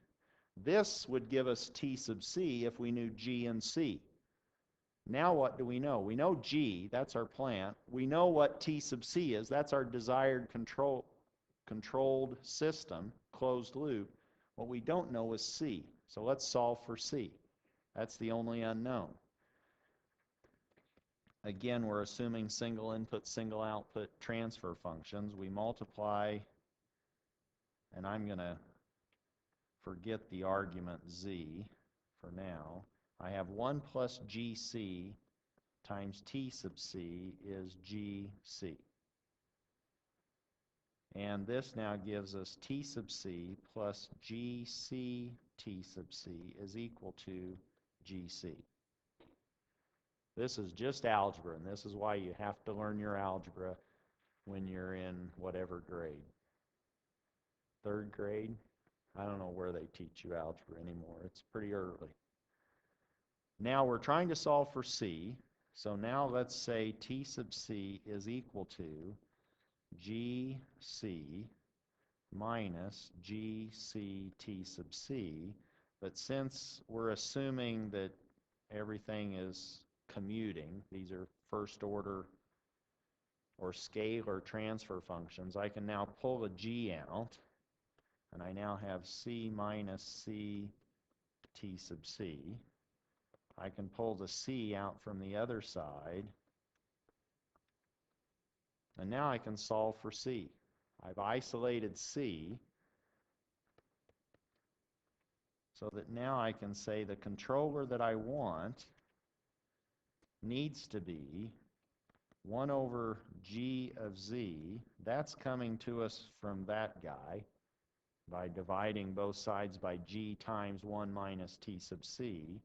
This would give us T sub C if we knew G and C. Now what do we know? We know G, that's our plant. We know what T sub C is, that's our desired controlled system, closed loop. What we don't know is C. So let's solve for C. That's the only unknown. Again, we're assuming single input, single output transfer functions. We multiply, and I'm going to forget the argument Z for now. I have 1 plus GC times T sub C is GC. And this now gives us T sub C plus GC T sub C is equal to GC. This is just algebra, and this is why you have to learn your algebra when you're in whatever grade. 3rd grade? I don't know where they teach you algebra anymore. It's pretty early. Now we're trying to solve for C. So now let's say T sub C is equal to GC minus GC T sub C. But since we're assuming that everything is commuting, these are first order or scalar transfer functions, I can now pull a G out, and I now have C minus C T sub C. I can pull the C out from the other side, and now I can solve for C. I've isolated C, so that now I can say the controller that I want needs to be 1 over G of Z. That's coming to us from that guy by dividing both sides by G times 1 minus T sub C,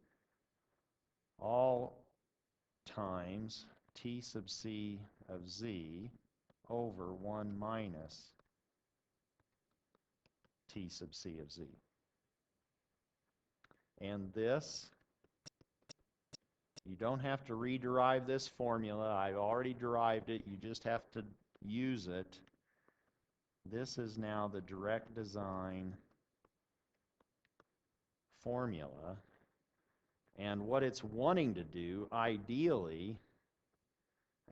all times T sub C of Z over 1 minus t sub c of z. And this, you don't have to rederive this formula. I've already derived it. You just have to use it. This is now the direct design formula. And what it's wanting to do, ideally,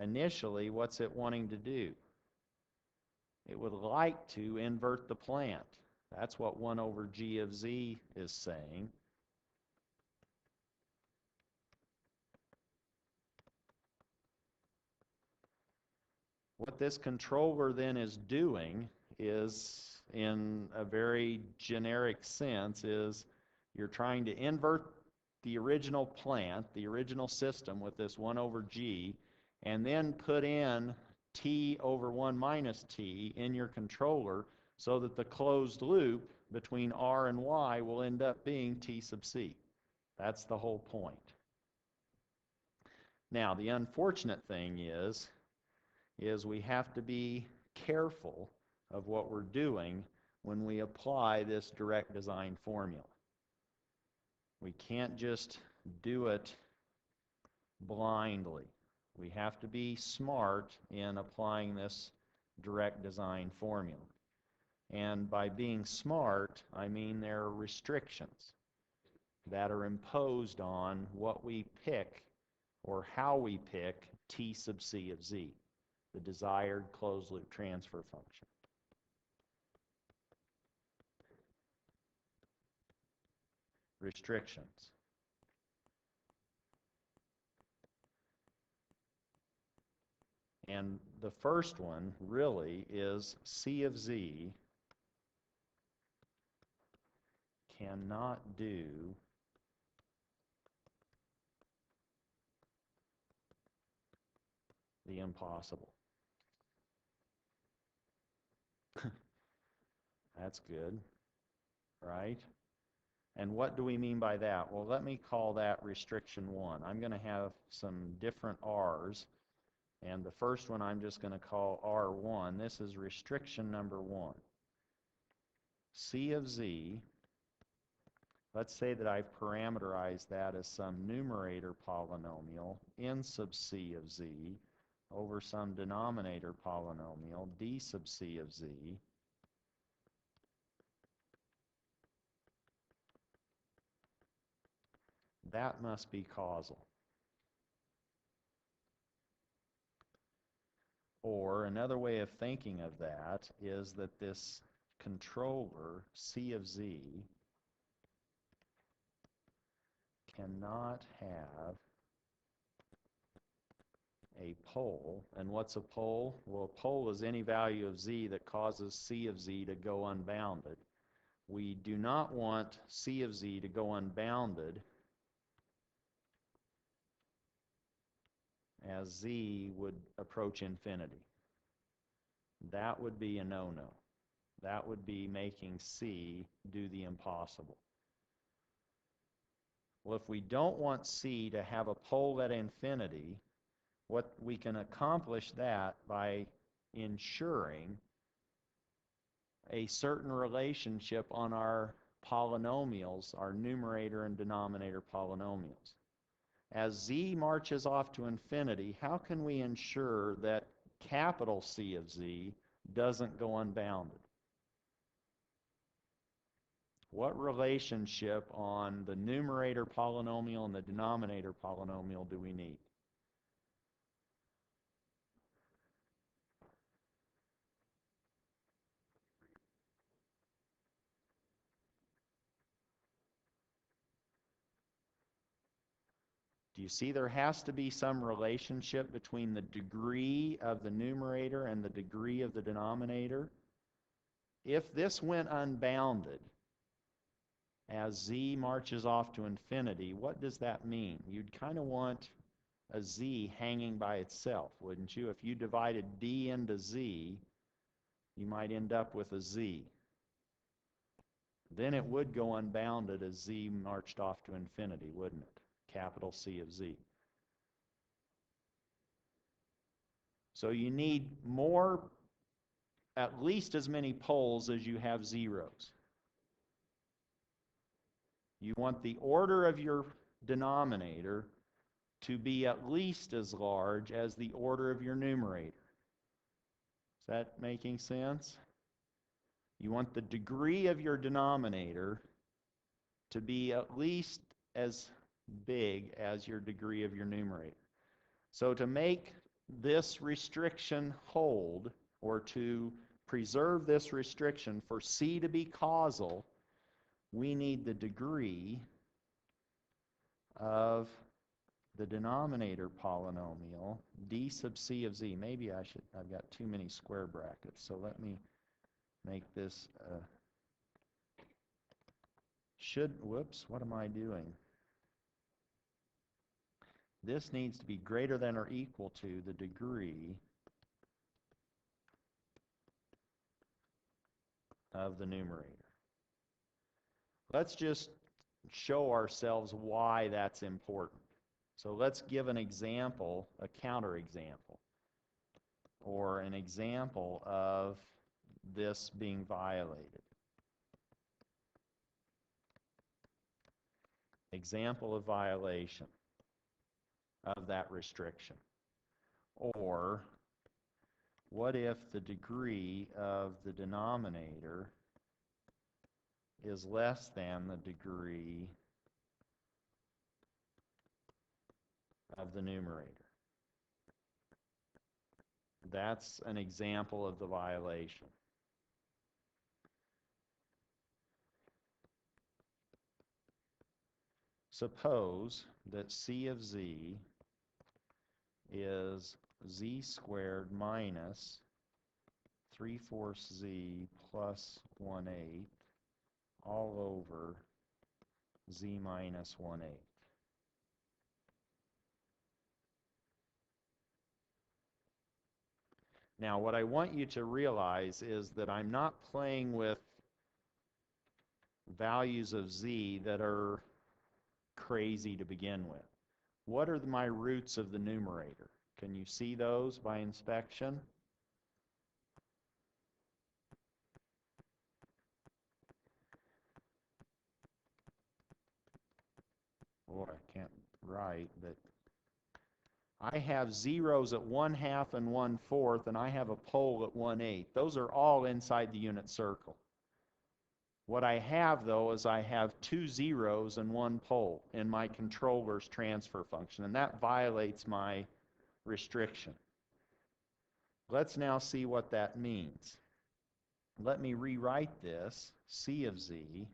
initially, what's it wanting to do? It would like to invert the plant. That's what 1 over g of z is saying. What this controller then is doing is, in a very generic sense, is you're trying to invert the original plant, the original system with this 1 over g, and then put in t over 1 minus t in your controller so that the closed loop between r and y will end up being t sub c. That's the whole point. Now, the unfortunate thing is we have to be careful of what we're doing when we apply this direct design formula. We can't just do it blindly. We have to be smart in applying this direct design formula. And by being smart, I mean there are restrictions that are imposed on what we pick or how we pick t sub c of z, the desired closed loop transfer function. Restrictions. And the first one really is c of z cannot do the impossible. That's good, right? And what do we mean by that? Well, let me call that restriction 1. I'm going to have some different r's, and the first one I'm just going to call r1. This is restriction number 1. C of z, let's say that I've parameterized that as some numerator polynomial, n sub c of z, over some denominator polynomial, d sub c of z. That must be causal. Or another way of thinking of that is that this controller, c of z, cannot have a pole. And what's a pole? Well, a pole is any value of z that causes c of z to go unbounded. We do not want c of z to go unbounded as z would approach infinity. That would be a no-no. That would be making c do the impossible. Well, if we don't want c to have a pole at infinity, what we can accomplish that by ensuring a certain relationship on our polynomials, our numerator and denominator polynomials. As z marches off to infinity, how can we ensure that capital C of z doesn't go unbounded? What relationship on the numerator polynomial and the denominator polynomial do we need? Do you see there has to be some relationship between the degree of the numerator and the degree of the denominator? If this went unbounded as z marches off to infinity, what does that mean? You'd kind of want a z hanging by itself, wouldn't you? If you divided d into z, you might end up with a z. Then it would go unbounded as z marched off to infinity, wouldn't it? Capital C of z. So you need more, at least as many poles as you have zeros. You want the order of your denominator to be at least as large as the order of your numerator. Is that making sense? You want the degree of your denominator to be at least as big as your degree of your numerator. So to make this restriction hold, or to preserve this restriction for C to be causal, we need the degree of the denominator polynomial, d sub c of z. Maybe I've got too many square brackets, so let me make this, whoops, what am I doing? This needs to be greater than or equal to the degree of the numerator. Let's just show ourselves why that's important. So let's give an example, a counterexample, or an example of this being violated. Example of violation of that restriction. Or what if the degree of the denominator is less than the degree of the numerator? That's an example of the violation. Suppose that C of z is z squared minus 3/4 z plus 1/8 all over z minus 1/8. Now, what I want you to realize is that I'm not playing with values of z that are crazy to begin with. What are my roots of the numerator? Can you see those by inspection? Boy, I can't write, but I have zeros at 1/2 and 1/4, and I have a pole at 1/8. Those are all inside the unit circle. What I have, though, is I have 2 zeros and 1 pole in my controller's transfer function, and that violates my restriction. Let's now see what that means. Let me rewrite this, C of z,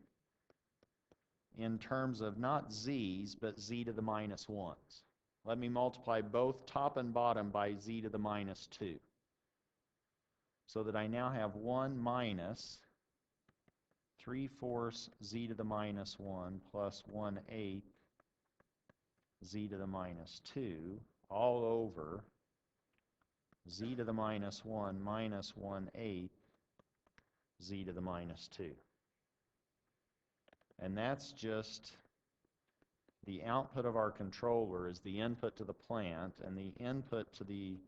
in terms of not z's, but z to the minus 1s. Let me multiply both top and bottom by z to the minus 2. So that I now have 1 minus 3/4 z to the minus 1 plus 1/8 z to the minus 2 all over z to the minus 1 minus 1/8 z to the minus 2. And that's just the output of our controller is the input to the plant, and the input to the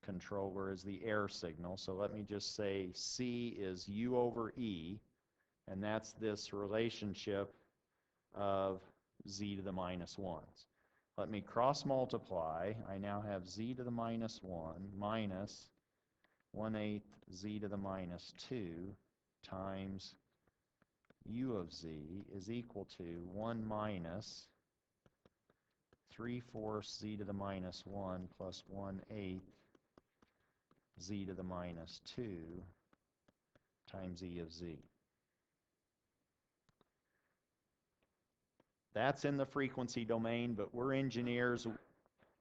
controller is the error signal. So let me just say C is U over E, and that's this relationship of z to the minus 1s. Let me cross multiply. I now have z to the minus 1 minus 1/8 z to the minus 2 times u of z is equal to 1 minus 3/4 z to the minus 1 plus 1/8 z to the minus 2 times e of z. That's in the frequency domain, but we're engineers,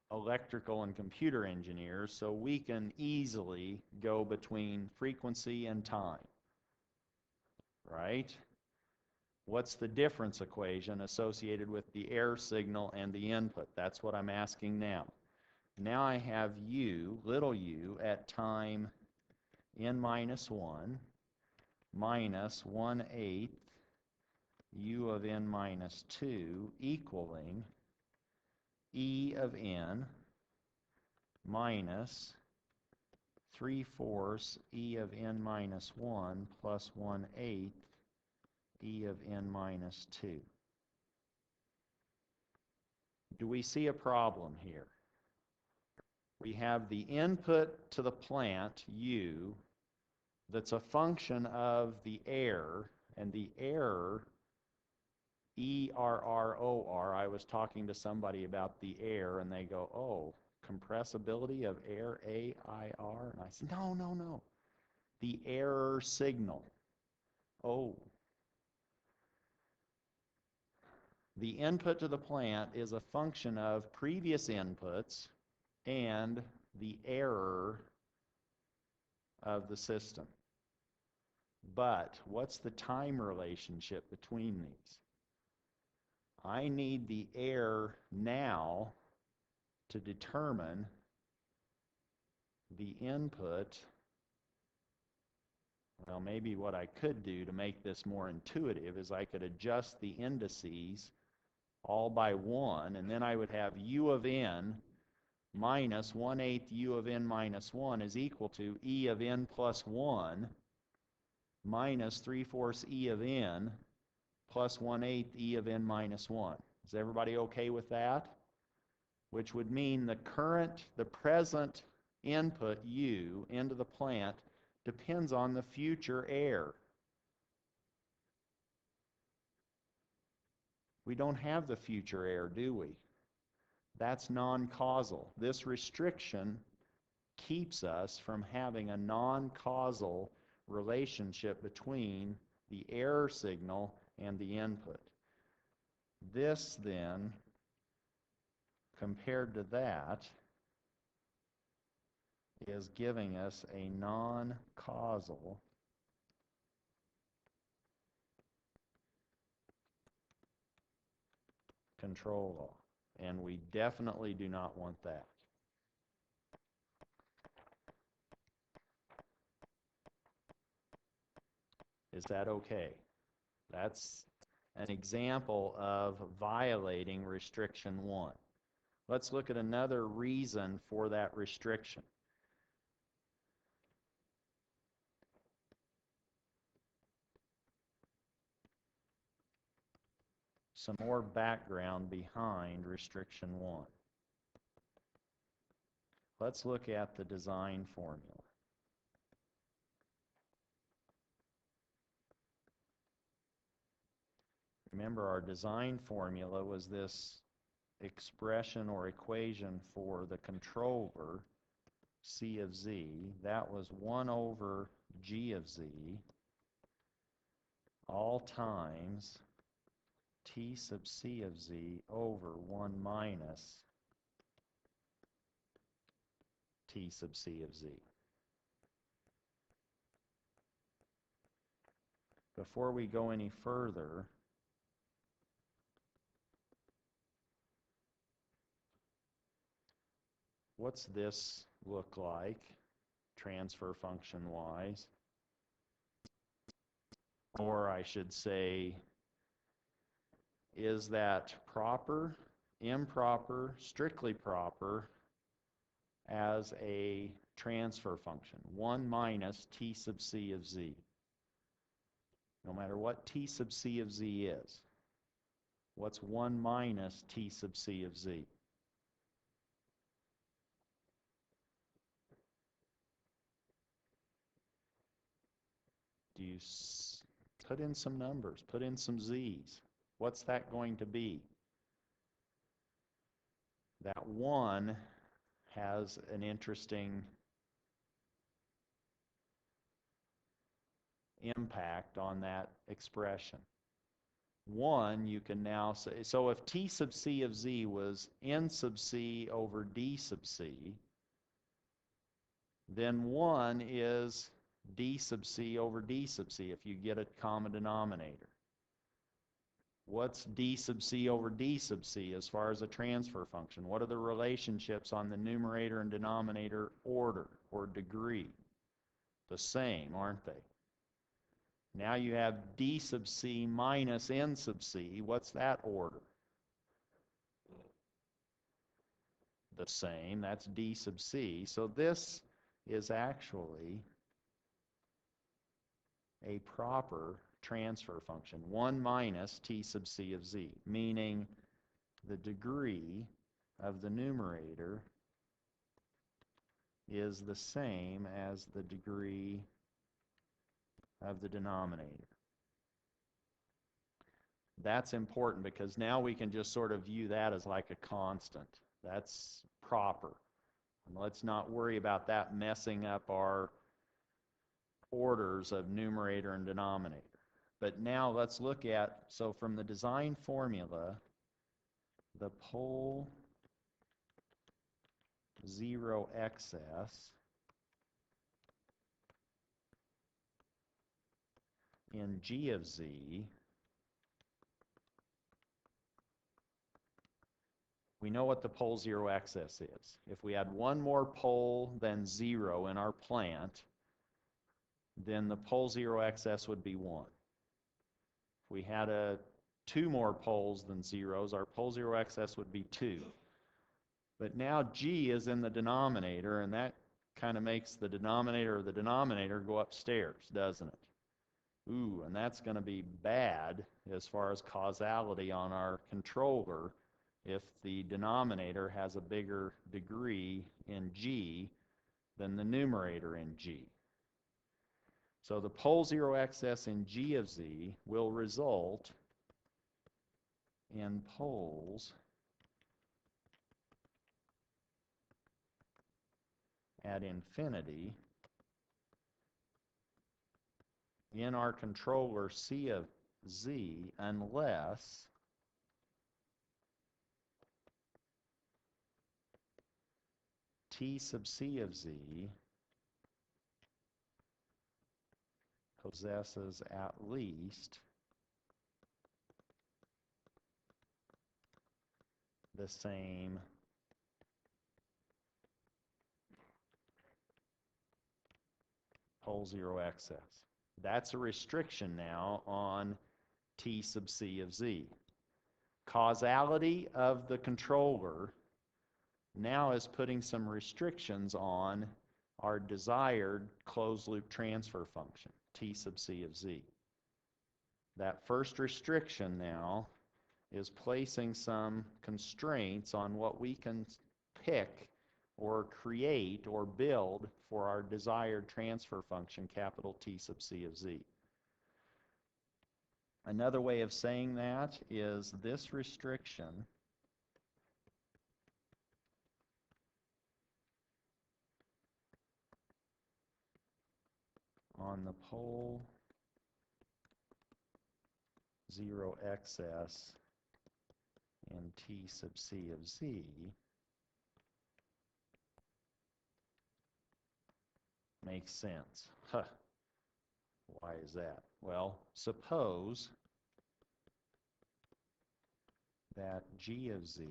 electrical and computer engineers, so we can easily go between frequency and time, right? What's the difference equation associated with the error signal and the input? That's what I'm asking now. Now I have u, little u, at time n minus 1 minus 1/8 u of n minus 2 equaling e of n minus 3/4 e of n minus 1 plus 1/8 e of n minus 2. Do we see a problem here? We have the input to the plant, U, that's a function of the error, and the error, ERROR, I was talking to somebody about the error, and they go, oh, compressibility of air, AIR? And I said, no, no, no. The error signal. Oh. The input to the plant is a function of previous inputs and the error of the system. But what's the time relationship between these? I need the error now to determine the input. Well, maybe what I could do to make this more intuitive is I could adjust the indices all by 1, and then I would have U of n minus 1/8 U of n minus 1 is equal to E of n plus 1 minus 3/4 E of n plus 1/8 E of n minus 1. Is everybody okay with that? Which would mean the present input U into the plant depends on the future air. We don't have the future air, do we? That's non-causal. This restriction keeps us from having a non-causal relationship between the error signal and the input. This then, compared to that, is giving us a non-causal control law, and we definitely do not want that. Is that okay? That's an example of violating restriction 1. Let's look at another reason for that restriction. Some more background behind restriction 1. Let's look at the design formula. Remember, our design formula was this expression or equation for the controller, C of Z. That was 1 over G of Z all times T sub C of Z over 1 minus T sub C of Z. Before we go any further, what's this look like, transfer function-wise? Or I should say, is that proper, improper, strictly proper as a transfer function? 1 minus T sub C of Z. No matter what T sub C of Z is, what's 1 minus T sub C of Z? Do you put in some numbers, put in some Z's? What's that going to be? That 1 has an interesting impact on that expression. 1, you can now say, so if T sub C of Z was N sub C over D sub C, then 1 is D sub C over D sub C if you get a common denominator. What's D sub C over D sub C as far as a transfer function? What are the relationships on the numerator and denominator order or degree? The same, aren't they? Now you have D sub C minus N sub C. What's that order? The same. That's D sub C. So this is actually a proper transfer function, 1 minus T sub C of Z, meaning the degree of the numerator is the same as the degree of the denominator. That's important because now we can just sort of view that as like a constant. That's proper. And let's not worry about that messing up our orders of numerator and denominator. But now let's look at, so from the design formula, the pole zero excess in G of Z, we know what the pole zero excess is. If we had one more pole than zero in our plant, then the pole zero excess would be 1. If we had two more poles than zeros, our pole zero excess would be 2. But now G is in the denominator, and that kind of makes the denominator of the denominator go upstairs, doesn't it? Ooh, and that's going to be bad as far as causality on our controller if the denominator has a bigger degree in G than the numerator in G. So the pole zero excess in G of Z will result in poles at infinity in our controller C of Z unless T sub C of Z possesses at least the same pole zero excess. That's a restriction now on T sub C of Z. Causality of the controller now is putting some restrictions on our desired closed loop transfer function, T sub C of Z. That first restriction now is placing some constraints on what we can pick or create or build for our desired transfer function, capital T sub C of Z. Another way of saying that is this restriction on the pole zero excess in T sub C of Z makes sense. Huh. Why is that? Well, suppose that G of Z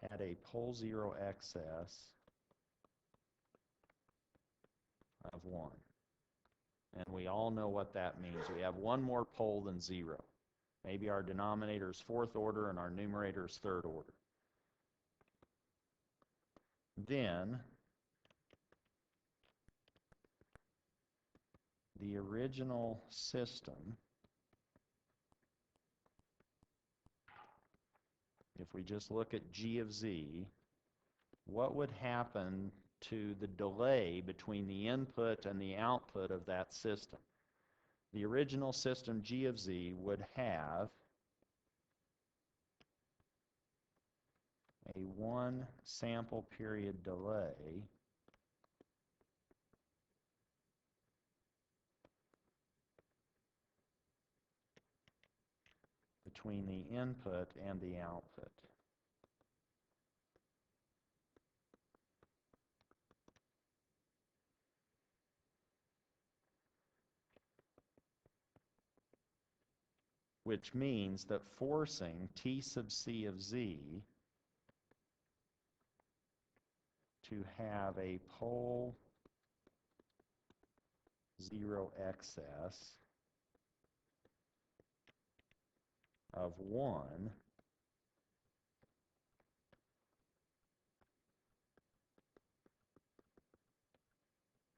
had a pole zero excess of 1. And we all know what that means. We have one more pole than 0. Maybe our denominator is 4th order and our numerator is 3rd order. Then the original system, if we just look at G of Z, what would happen to the delay between the input and the output of that system? The original system G of Z would have a 1 sample period delay between the input and the output. Which means that forcing T sub C of Z to have a pole zero excess of 1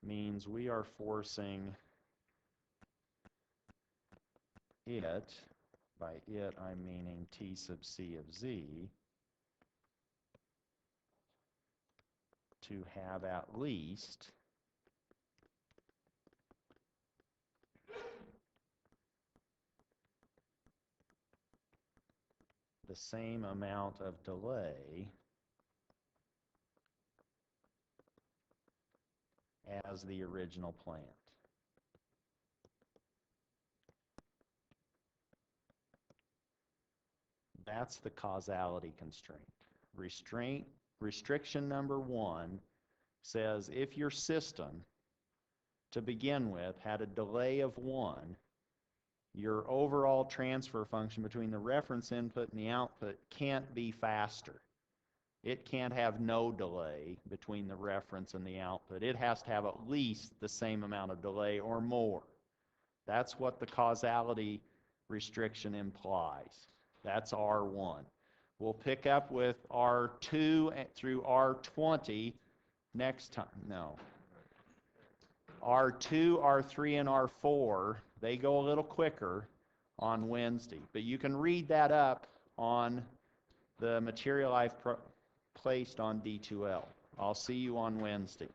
means we are forcing it, by it I'm meaning T sub C of Z, to have at least the same amount of delay as the original plant. That's the causality constraint. Restriction number 1 says if your system, to begin with, had a delay of 1, your overall transfer function between the reference input and the output can't be faster. It can't have no delay between the reference and the output. It has to have at least the same amount of delay or more. That's what the causality restriction implies. That's R1. We'll pick up with R2 through R20 next time. No. R2, R3, and R4, they go a little quicker on Wednesday. But you can read that up on the material I've placed on D2L. I'll see you on Wednesday.